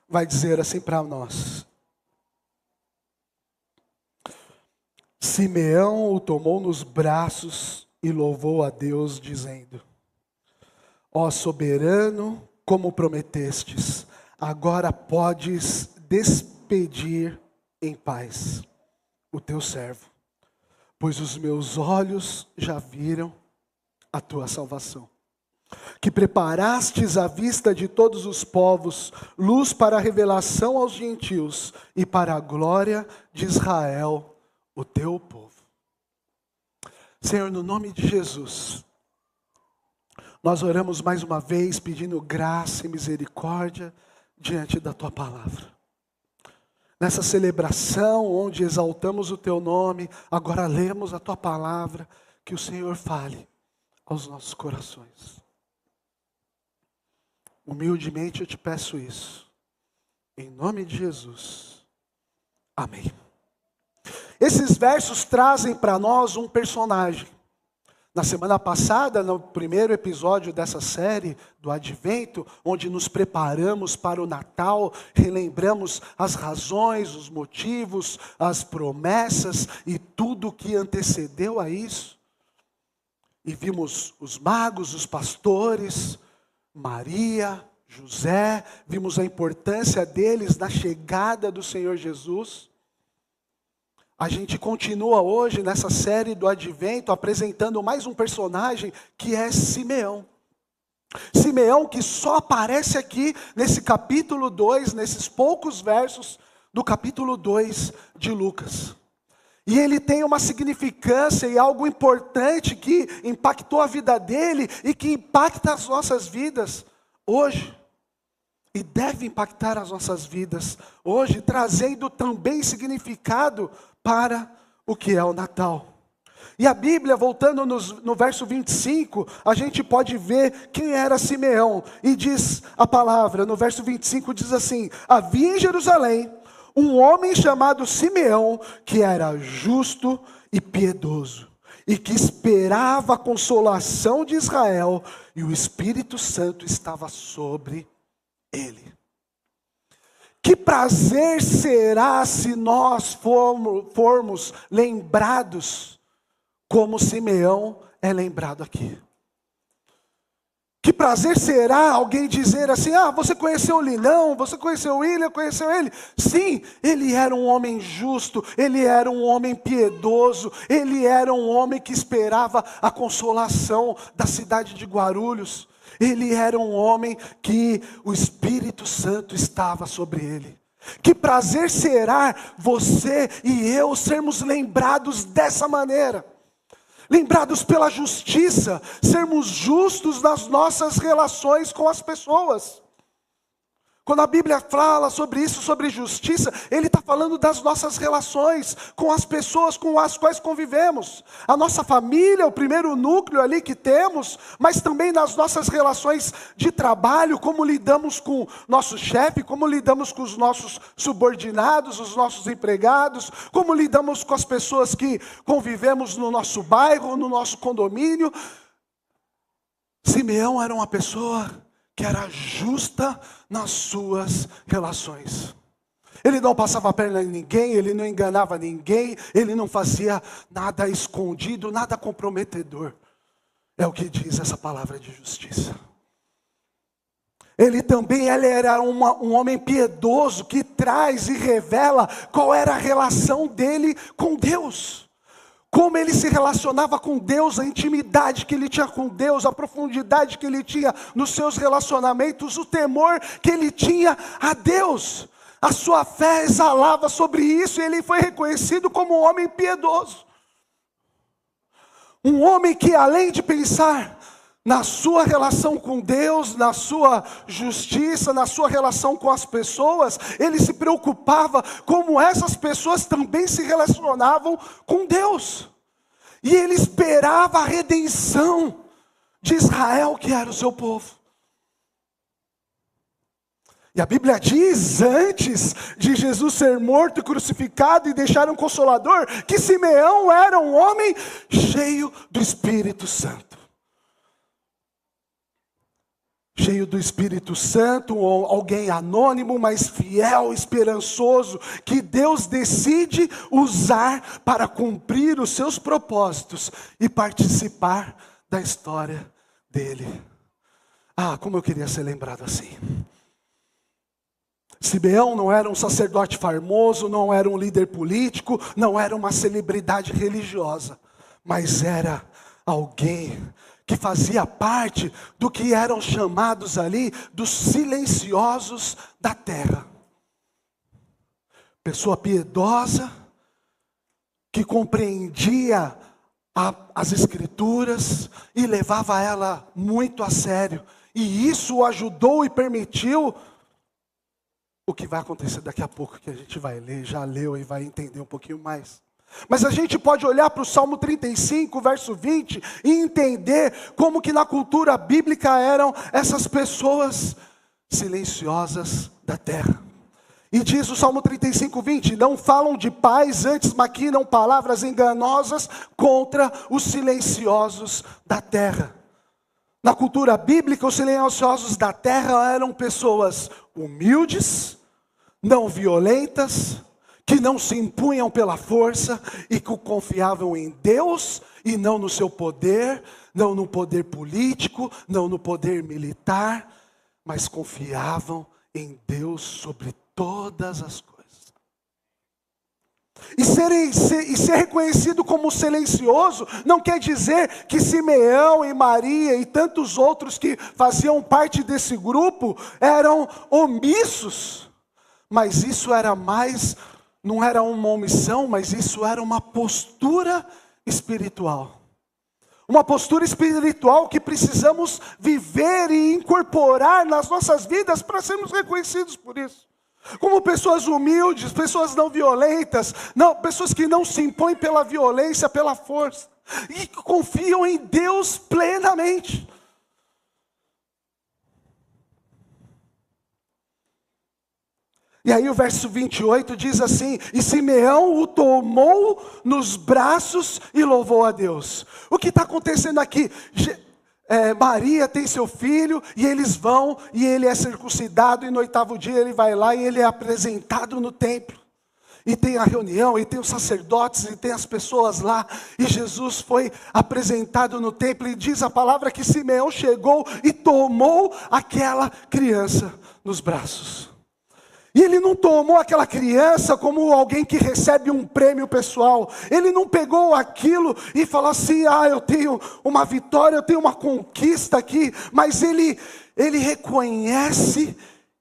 vai dizer assim para nós. Simeão o tomou nos braços e louvou a Deus, dizendo: Ó soberano, como prometestes, agora podes despedir em paz o teu servo, pois os meus olhos já viram a tua salvação, que preparastes à vista de todos os povos, luz para a revelação aos gentios e para a glória de Israel, o teu povo. Senhor, no nome de Jesus, nós oramos mais uma vez pedindo graça e misericórdia diante da tua palavra. Nessa celebração onde exaltamos o teu nome, agora lemos a tua palavra, que o Senhor fale aos nossos corações. Humildemente eu te peço isso, em nome de Jesus, amém. Esses versos trazem para nós um personagem. Na semana passada, no primeiro episódio dessa série do Advento, onde nos preparamos para o Natal, relembramos as razões, os motivos, as promessas e tudo o que antecedeu a isso. E vimos os magos, os pastores, Maria, José, vimos a importância deles na chegada do Senhor Jesus. A gente continua hoje nessa série do Advento apresentando mais um personagem que é Simeão. Simeão que só aparece aqui nesse capítulo 2, nesses poucos versos do capítulo 2 de Lucas. E ele tem uma significância e algo importante que impactou a vida dele e que impacta as nossas vidas hoje. E deve impactar as nossas vidas hoje, trazendo também significado para o que é o Natal. E a Bíblia, voltando no verso 25, a gente pode ver quem era Simeão. E diz a palavra, no verso 25 diz assim: havia em Jerusalém um homem chamado Simeão, que era justo e piedoso, e que esperava a consolação de Israel, e o Espírito Santo estava sobre ele. Que prazer será se nós formos lembrados como Simeão é lembrado aqui. Que prazer será alguém dizer assim: ah, você conheceu o Linão, você conheceu o William, conheceu ele? Sim, ele era um homem justo, ele era um homem piedoso, ele era um homem que esperava a consolação da cidade de Guarulhos. Ele era um homem que o Espírito Santo estava sobre ele. Que prazer será você e eu sermos lembrados dessa maneira. Lembrados pela justiça, sermos justos nas nossas relações com as pessoas. Quando a Bíblia fala sobre isso, sobre justiça, ele está falando das nossas relações com as pessoas com as quais convivemos. A nossa família é o primeiro núcleo ali que temos, mas também nas nossas relações de trabalho, como lidamos com nosso chefe, como lidamos com os nossos subordinados, os nossos empregados, como lidamos com as pessoas que convivemos no nosso bairro, no nosso condomínio. Simeão era uma pessoa que era justa nas suas relações. Ele não passava a perna em ninguém, ele não enganava ninguém, ele não fazia nada escondido, nada comprometedor. É o que diz essa palavra de justiça. Ele era um homem piedoso que traz e revela qual era a relação dele com Deus. Como ele se relacionava com Deus, a intimidade que ele tinha com Deus, a profundidade que ele tinha nos seus relacionamentos, o temor que ele tinha a Deus. A sua fé exalava sobre isso e ele foi reconhecido como um homem piedoso. Um homem que, além de pensar na sua relação com Deus, na sua justiça, na sua relação com as pessoas, ele se preocupava como essas pessoas também se relacionavam com Deus. E ele esperava a redenção de Israel, que era o seu povo. E a Bíblia diz, antes de Jesus ser morto e crucificado e deixar um consolador, que Simeão era um homem cheio do Espírito Santo. Cheio do Espírito Santo, alguém anônimo, mas fiel, esperançoso, que Deus decide usar para cumprir os seus propósitos e participar da história dele. Ah, como eu queria ser lembrado assim. Simeão não era um sacerdote famoso, não era um líder político, não era uma celebridade religiosa, mas era alguém que fazia parte do que eram chamados ali dos silenciosos da terra. Pessoa piedosa, que compreendia as Escrituras e levava ela muito a sério. E isso o ajudou e permitiu o que vai acontecer daqui a pouco, que a gente vai ler, já leu e vai entender um pouquinho mais. Mas a gente pode olhar para o Salmo 35, verso 20, e entender como que na cultura bíblica eram essas pessoas silenciosas da terra. E diz o Salmo 35, 20, não falam de paz, antes maquinam palavras enganosas contra os silenciosos da terra. Na cultura bíblica, os silenciosos da terra eram pessoas humildes, não violentas, que não se impunham pela força e que confiavam em Deus e não no seu poder, não no poder político, não no poder militar, mas confiavam em Deus sobre todas as coisas. E ser reconhecido como silencioso não quer dizer que Simeão e Maria e tantos outros que faziam parte desse grupo eram omissos, mas isso era mais... Não era uma omissão, mas isso era uma postura espiritual. Uma postura espiritual que precisamos viver e incorporar nas nossas vidas para sermos reconhecidos por isso. Como pessoas humildes, pessoas não violentas, pessoas que não se impõem pela violência, pela força. E que confiam em Deus plenamente. E aí o verso 28 diz assim: e Simeão o tomou nos braços e louvou a Deus. O que está acontecendo aqui? Maria tem seu filho, e eles vão, e ele é circuncidado, e no 8º dia ele vai lá, e ele é apresentado no templo. E tem a reunião, e tem os sacerdotes, e tem as pessoas lá, e Jesus foi apresentado no templo, e diz a palavra que Simeão chegou e tomou aquela criança nos braços. E ele não tomou aquela criança como alguém que recebe um prêmio pessoal. Ele não pegou aquilo e falou assim: eu tenho uma vitória, eu tenho uma conquista aqui. Mas ele reconhece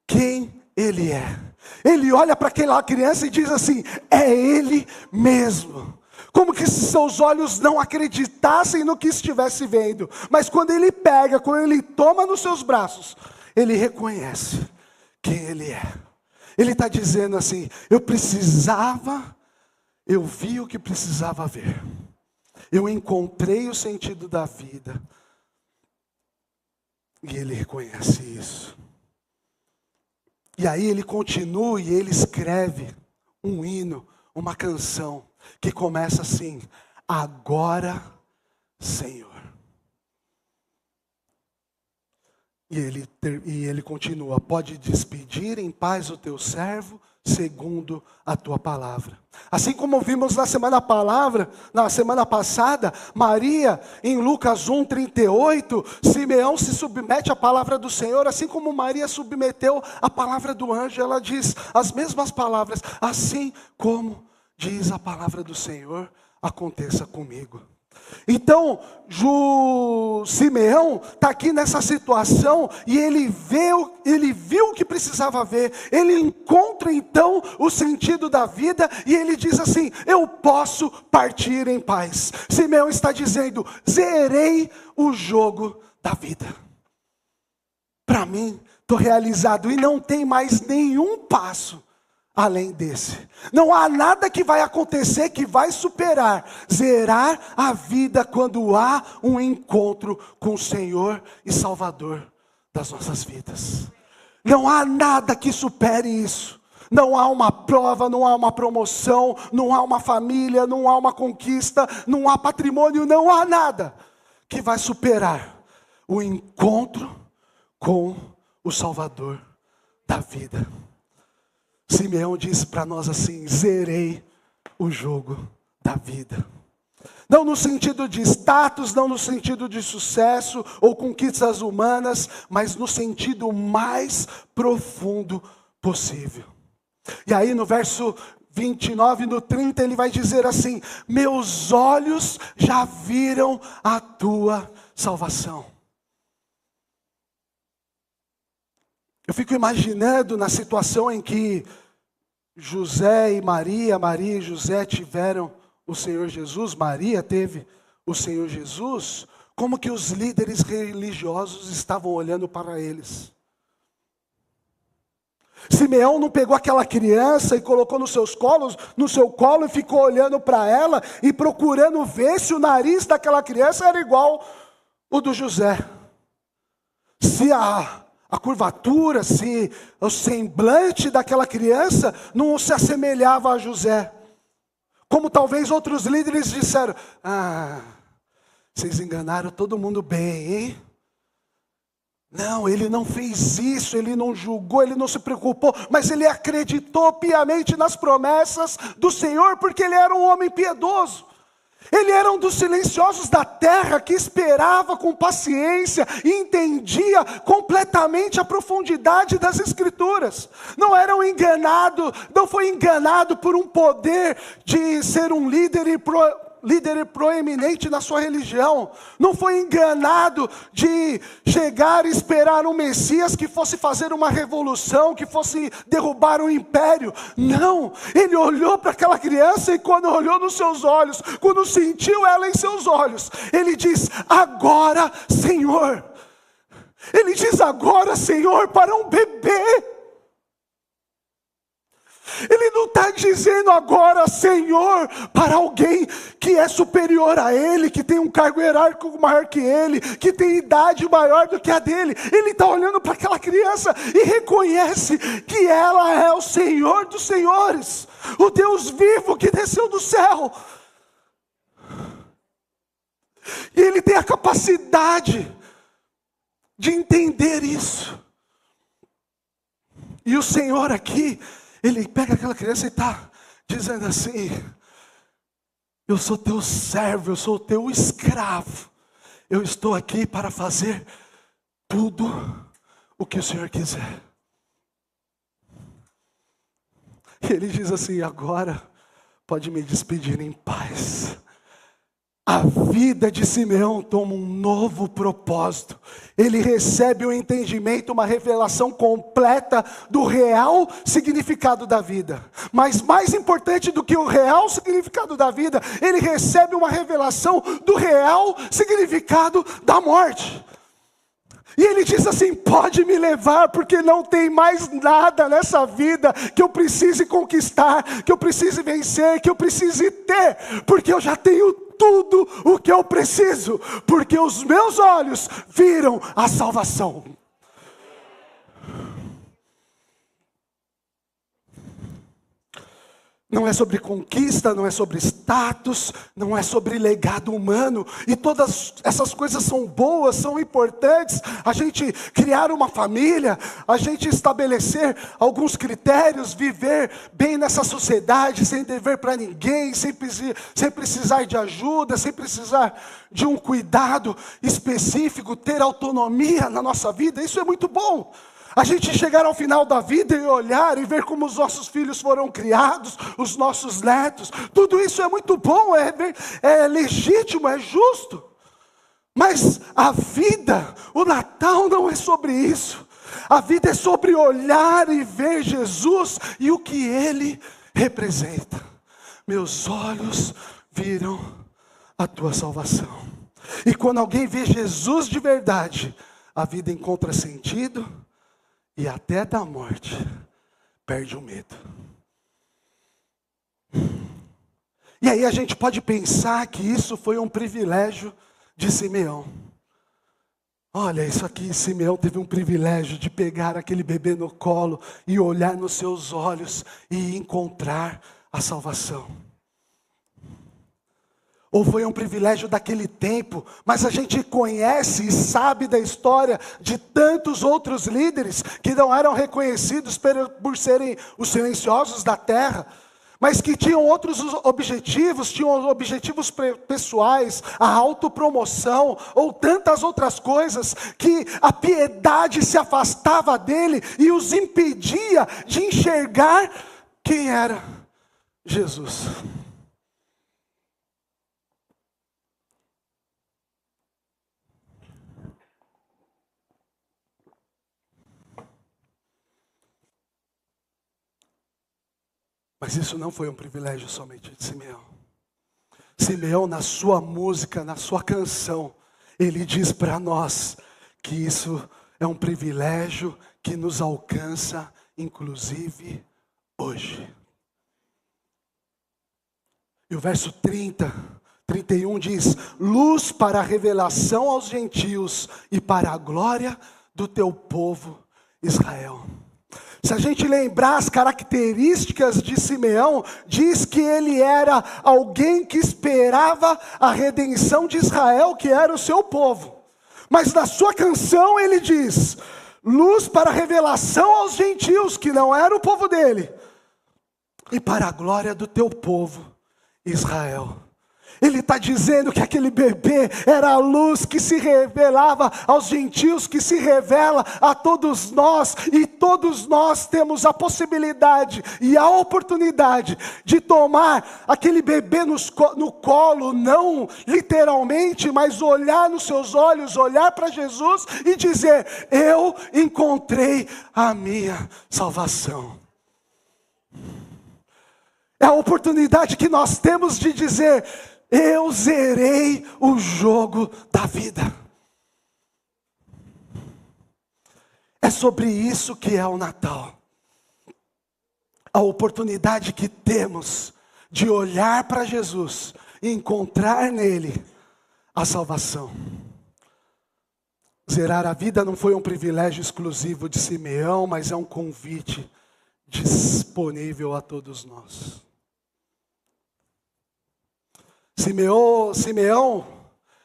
quem ele é. Ele olha para aquela criança e diz assim: é ele mesmo. Como que se seus olhos não acreditassem no que estivesse vendo. Mas quando ele pega, quando ele toma nos seus braços, ele reconhece quem ele é. Ele está dizendo assim: eu vi o que precisava ver. Eu encontrei o sentido da vida. E ele reconhece isso. E aí ele continua e ele escreve um hino, uma canção, que começa assim: agora, Senhor. E ele continua: pode despedir em paz o teu servo, segundo a tua palavra. Assim como vimos na semana passada, Maria, em Lucas 1:38, Simeão se submete à palavra do Senhor, assim como Maria submeteu à palavra do anjo. Ela diz as mesmas palavras: assim como diz a palavra do Senhor, aconteça comigo. Então, Simeão está aqui nessa situação e ele viu o que precisava ver. Ele encontra então o sentido da vida e ele diz assim: eu posso partir em paz. Simeão está dizendo: zerei o jogo da vida. Para mim, estou realizado e não tem mais nenhum passo além desse. Não há nada que vai acontecer que vai zerar a vida quando há um encontro com o Senhor e Salvador das nossas vidas. Não há nada que supere isso. Não há uma prova, não há uma promoção, não há uma família, não há uma conquista, não há patrimônio, não há nada que vai superar o encontro com o Salvador da vida. Simeão diz para nós assim: zerei o jogo da vida. Não no sentido de status, não no sentido de sucesso ou conquistas humanas, mas no sentido mais profundo possível. E aí no verso 29 e no 30 ele vai dizer assim: meus olhos já viram a tua salvação. Eu fico imaginando na situação em que José e Maria e José tiveram o Senhor Jesus, Maria teve o Senhor Jesus, como que os líderes religiosos estavam olhando para eles. Simeão não pegou aquela criança e colocou no seu colo e ficou olhando para ela e procurando ver se o nariz daquela criança era igual o do José. Se a curvatura, se o semblante daquela criança não se assemelhava a José. Como talvez outros líderes disseram: vocês enganaram todo mundo bem, hein? Não, ele não fez isso, ele não julgou, ele não se preocupou, mas ele acreditou piamente nas promessas do Senhor, porque ele era um homem piedoso. Ele era um dos silenciosos da terra que esperava com paciência e entendia completamente a profundidade das Escrituras. Não foi enganado por um poder de ser um líder proeminente na sua religião. Não foi enganado de chegar e esperar um Messias que fosse fazer uma revolução, que fosse derrubar um império. Não, ele olhou para aquela criança e quando olhou nos seus olhos, quando sentiu ela em seus olhos, ele diz: agora, Senhor. Ele diz: agora, Senhor, para um bebê. Ele não está dizendo agora Senhor para alguém que é superior a ele, que tem um cargo hierárquico maior que ele, que tem idade maior do que a dele. Ele está olhando para aquela criança e reconhece que ela é o Senhor dos senhores, o Deus vivo que desceu do céu. E ele tem a capacidade de entender isso. E o Senhor aqui, ele pega aquela criança e está dizendo assim: eu sou teu servo, eu sou teu escravo. Eu estou aqui para fazer tudo o que o Senhor quiser. E ele diz assim: agora pode me despedir em paz. A vida de Simeão toma um novo propósito. Ele recebe um entendimento, uma revelação completa do real significado da vida. Mas mais importante do que o real significado da vida, ele recebe uma revelação do real significado da morte. E ele diz assim: pode me levar, porque não tem mais nada nessa vida que eu precise conquistar, que eu precise vencer, que eu precise ter, porque eu já tenho tudo o que eu preciso, porque os meus olhos viram a salvação. Não é sobre conquista, não é sobre status, não é sobre legado humano. E todas essas coisas são boas, são importantes. A gente criar uma família, a gente estabelecer alguns critérios, viver bem nessa sociedade, sem dever para ninguém, sem precisar de ajuda, sem precisar de um cuidado específico, ter autonomia na nossa vida. Isso é muito bom. A gente chegar ao final da vida e olhar e ver como os nossos filhos foram criados, os nossos netos, tudo isso é muito bom, é legítimo, é justo. Mas a vida, o Natal não é sobre isso. A vida é sobre olhar e ver Jesus e o que Ele representa. Meus olhos viram a tua salvação. E quando alguém vê Jesus de verdade, a vida encontra sentido. E até da morte, perde o medo. E aí a gente pode pensar que isso foi um privilégio de Simeão. Olha, isso aqui, Simeão teve um privilégio de pegar aquele bebê no colo e olhar nos seus olhos e encontrar a salvação. Ou foi um privilégio daquele tempo, mas a gente conhece e sabe da história de tantos outros líderes que não eram reconhecidos por serem os silenciosos da terra, mas que tinham outros objetivos, tinham objetivos pessoais, a autopromoção, ou tantas outras coisas, que a piedade se afastava dele e os impedia de enxergar quem era Jesus. Mas isso não foi um privilégio somente de Simeão. Simeão, na sua música, na sua canção, ele diz para nós que isso é um privilégio que nos alcança, inclusive hoje. E o verso 31 diz: luz para a revelação aos gentios e para a glória do teu povo Israel. Se a gente lembrar as características de Simeão, diz que ele era alguém que esperava a redenção de Israel, que era o seu povo. Mas na sua canção ele diz: luz para a revelação aos gentios, que não era o povo dele, e para a glória do teu povo Israel. Ele está dizendo que aquele bebê era a luz que se revelava aos gentios, que se revela a todos nós, e todos nós temos a possibilidade e a oportunidade de tomar aquele bebê no colo, não literalmente, mas olhar nos seus olhos, olhar para Jesus e dizer: eu encontrei a minha salvação. É a oportunidade que nós temos de dizer: eu zerei o jogo da vida. É sobre isso que é o Natal. a oportunidade que temos de olhar para Jesus e encontrar nele a salvação. Zerar a vida não foi um privilégio exclusivo de Simeão, mas é um convite disponível a todos nós. Simeão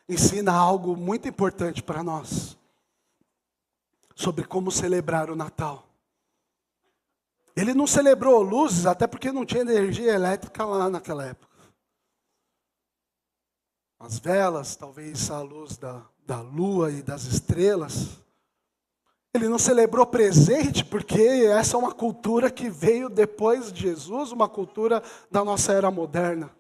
ensina algo muito importante para nós sobre como celebrar o Natal. Ele não celebrou luzes, até porque não tinha energia elétrica lá naquela época. As velas, talvez a luz da lua e das estrelas. Ele não celebrou presente, porque essa é uma cultura que veio depois de Jesus, uma cultura da nossa era moderna.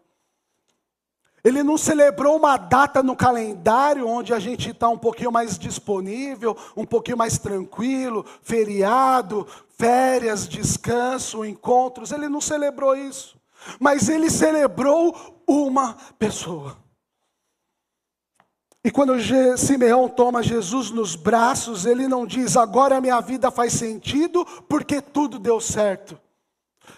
Ele não celebrou uma data no calendário onde a gente está um pouquinho mais disponível, um pouquinho mais tranquilo, feriado, férias, descanso, encontros. Ele não celebrou isso. Mas ele celebrou uma pessoa. E quando Simeão toma Jesus nos braços, ele não diz, agora a minha vida faz sentido porque tudo deu certo.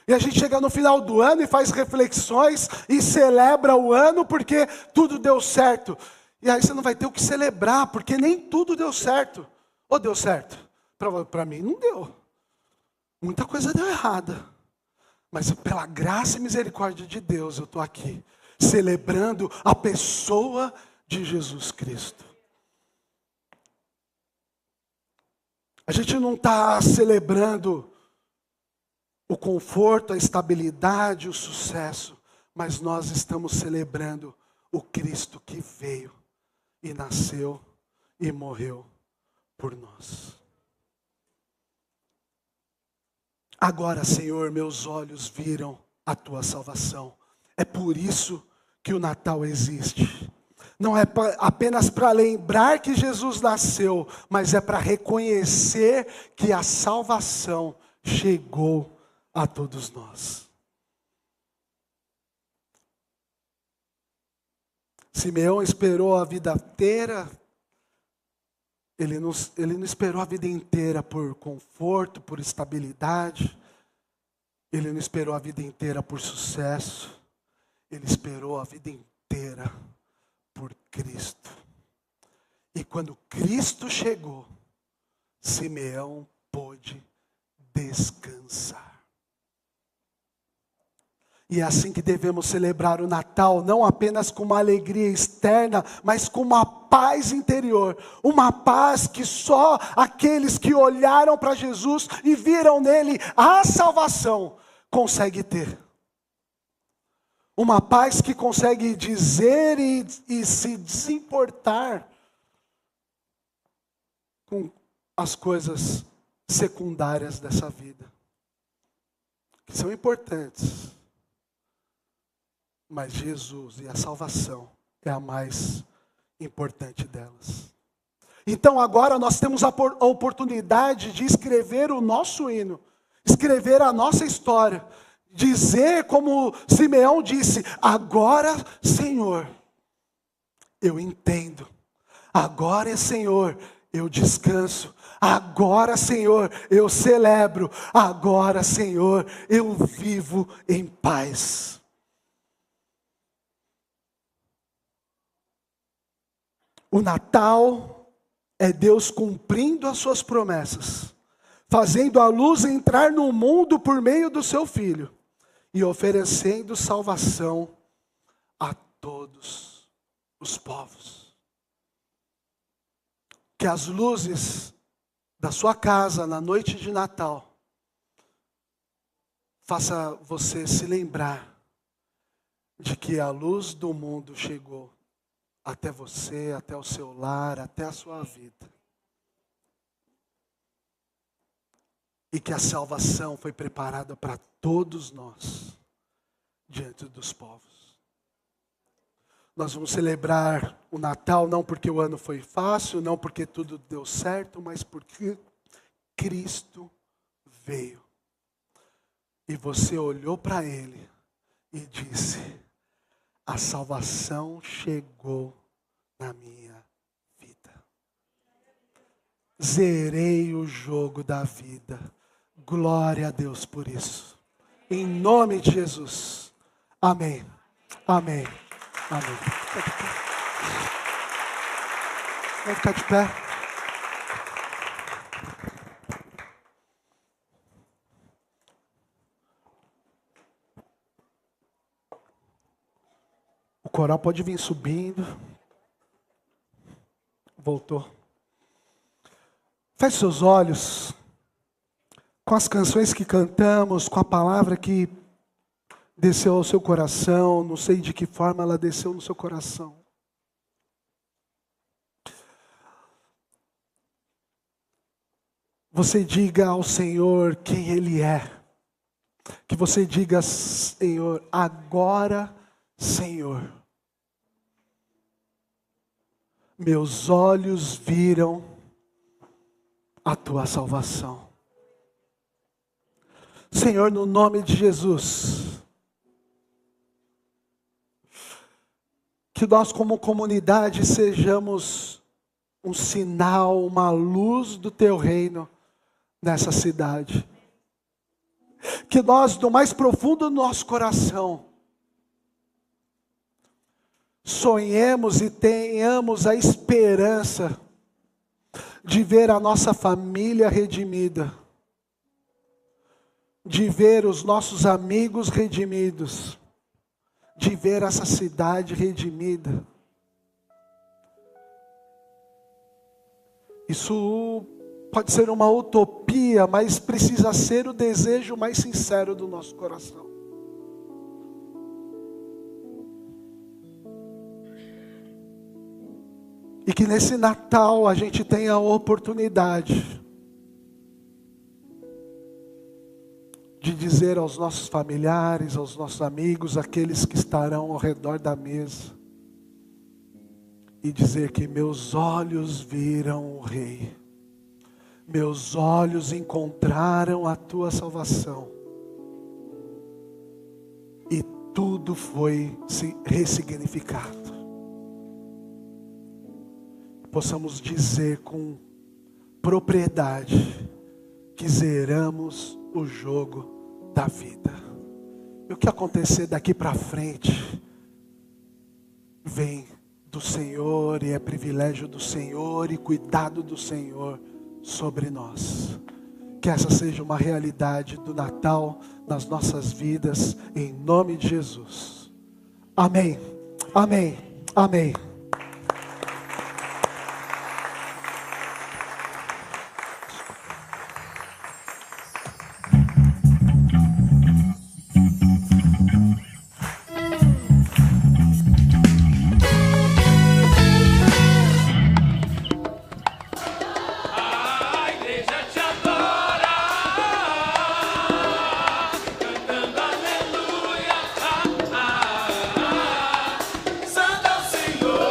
E a gente chega no final do ano e faz reflexões e celebra o ano porque tudo deu certo. E aí você não vai ter o que celebrar, porque nem tudo deu certo. Ou deu certo? Para mim não deu. Muita coisa deu errada. Mas pela graça e misericórdia de Deus eu estou aqui, celebrando a pessoa de Jesus Cristo. A gente não está celebrando o conforto, a estabilidade, o sucesso, mas nós estamos celebrando o Cristo que veio e nasceu e morreu por nós. Agora, Senhor, meus olhos viram a tua salvação. É por isso que o Natal existe. Não é apenas para lembrar que Jesus nasceu, mas é para reconhecer que a salvação chegou a todos nós. Simeão esperou a vida inteira. Ele não esperou a vida inteira por conforto, por estabilidade. Ele não esperou a vida inteira por sucesso. Ele esperou a vida inteira por Cristo. E quando Cristo chegou, Simeão pôde descansar. E é assim que devemos celebrar o Natal, não apenas com uma alegria externa, mas com uma paz interior. Uma paz que só aqueles que olharam para Jesus e viram nele a salvação conseguem ter. Uma paz que consegue dizer e se desimportar com as coisas secundárias dessa vida, que são importantes. Mas Jesus e a salvação é a mais importante delas. Então agora nós temos a oportunidade de escrever o nosso hino, escrever a nossa história, dizer como Simeão disse, agora, Senhor, eu entendo. Agora, Senhor, eu descanso. Agora, Senhor, eu celebro. Agora, Senhor, eu vivo em paz. O Natal é Deus cumprindo as suas promessas, fazendo a luz entrar no mundo por meio do seu Filho e oferecendo salvação a todos os povos. Que as luzes da sua casa na noite de Natal faça você se lembrar de que a luz do mundo chegou até você, até o seu lar, até a sua vida. E que a salvação foi preparada para todos nós, diante dos povos. Nós vamos celebrar o Natal não porque o ano foi fácil, não porque tudo deu certo, mas porque Cristo veio. E você olhou para Ele e disse, a salvação chegou na minha vida. Zerei o jogo da vida. Glória a Deus por isso. Em nome de Jesus. Amém. Amém. Amém. Vai ficar de pé. O coral pode vir subindo. Voltou. Feche seus olhos. Com as canções que cantamos, com a palavra que desceu ao seu coração, não sei de que forma ela desceu no seu coração. Você diga ao Senhor quem Ele é. Que você diga, Senhor, agora, Senhor, meus olhos viram a Tua salvação. Senhor, no nome de Jesus, que nós como comunidade sejamos um sinal, uma luz do Teu reino nessa cidade. Que nós, do mais profundo do nosso coração, sonhemos e tenhamos a esperança de ver a nossa família redimida, de ver os nossos amigos redimidos, de ver essa cidade redimida. Isso pode ser uma utopia, mas precisa ser o desejo mais sincero do nosso coração. E que nesse Natal a gente tenha a oportunidade de dizer aos nossos familiares, aos nossos amigos, aqueles que estarão ao redor da mesa, e dizer que meus olhos viram o Rei, meus olhos encontraram a Tua salvação, e tudo foi ressignificado. Possamos dizer com propriedade que zeramos o jogo da vida. E o que acontecer daqui para frente vem do Senhor, e é privilégio do Senhor e cuidado do Senhor sobre nós. Que essa seja uma realidade do Natal nas nossas vidas, em nome de Jesus. Amém. Amém. Amém. Santo é o Senhor.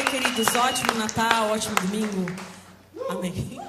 queridos. Ótimo Natal, ótimo domingo. Amém.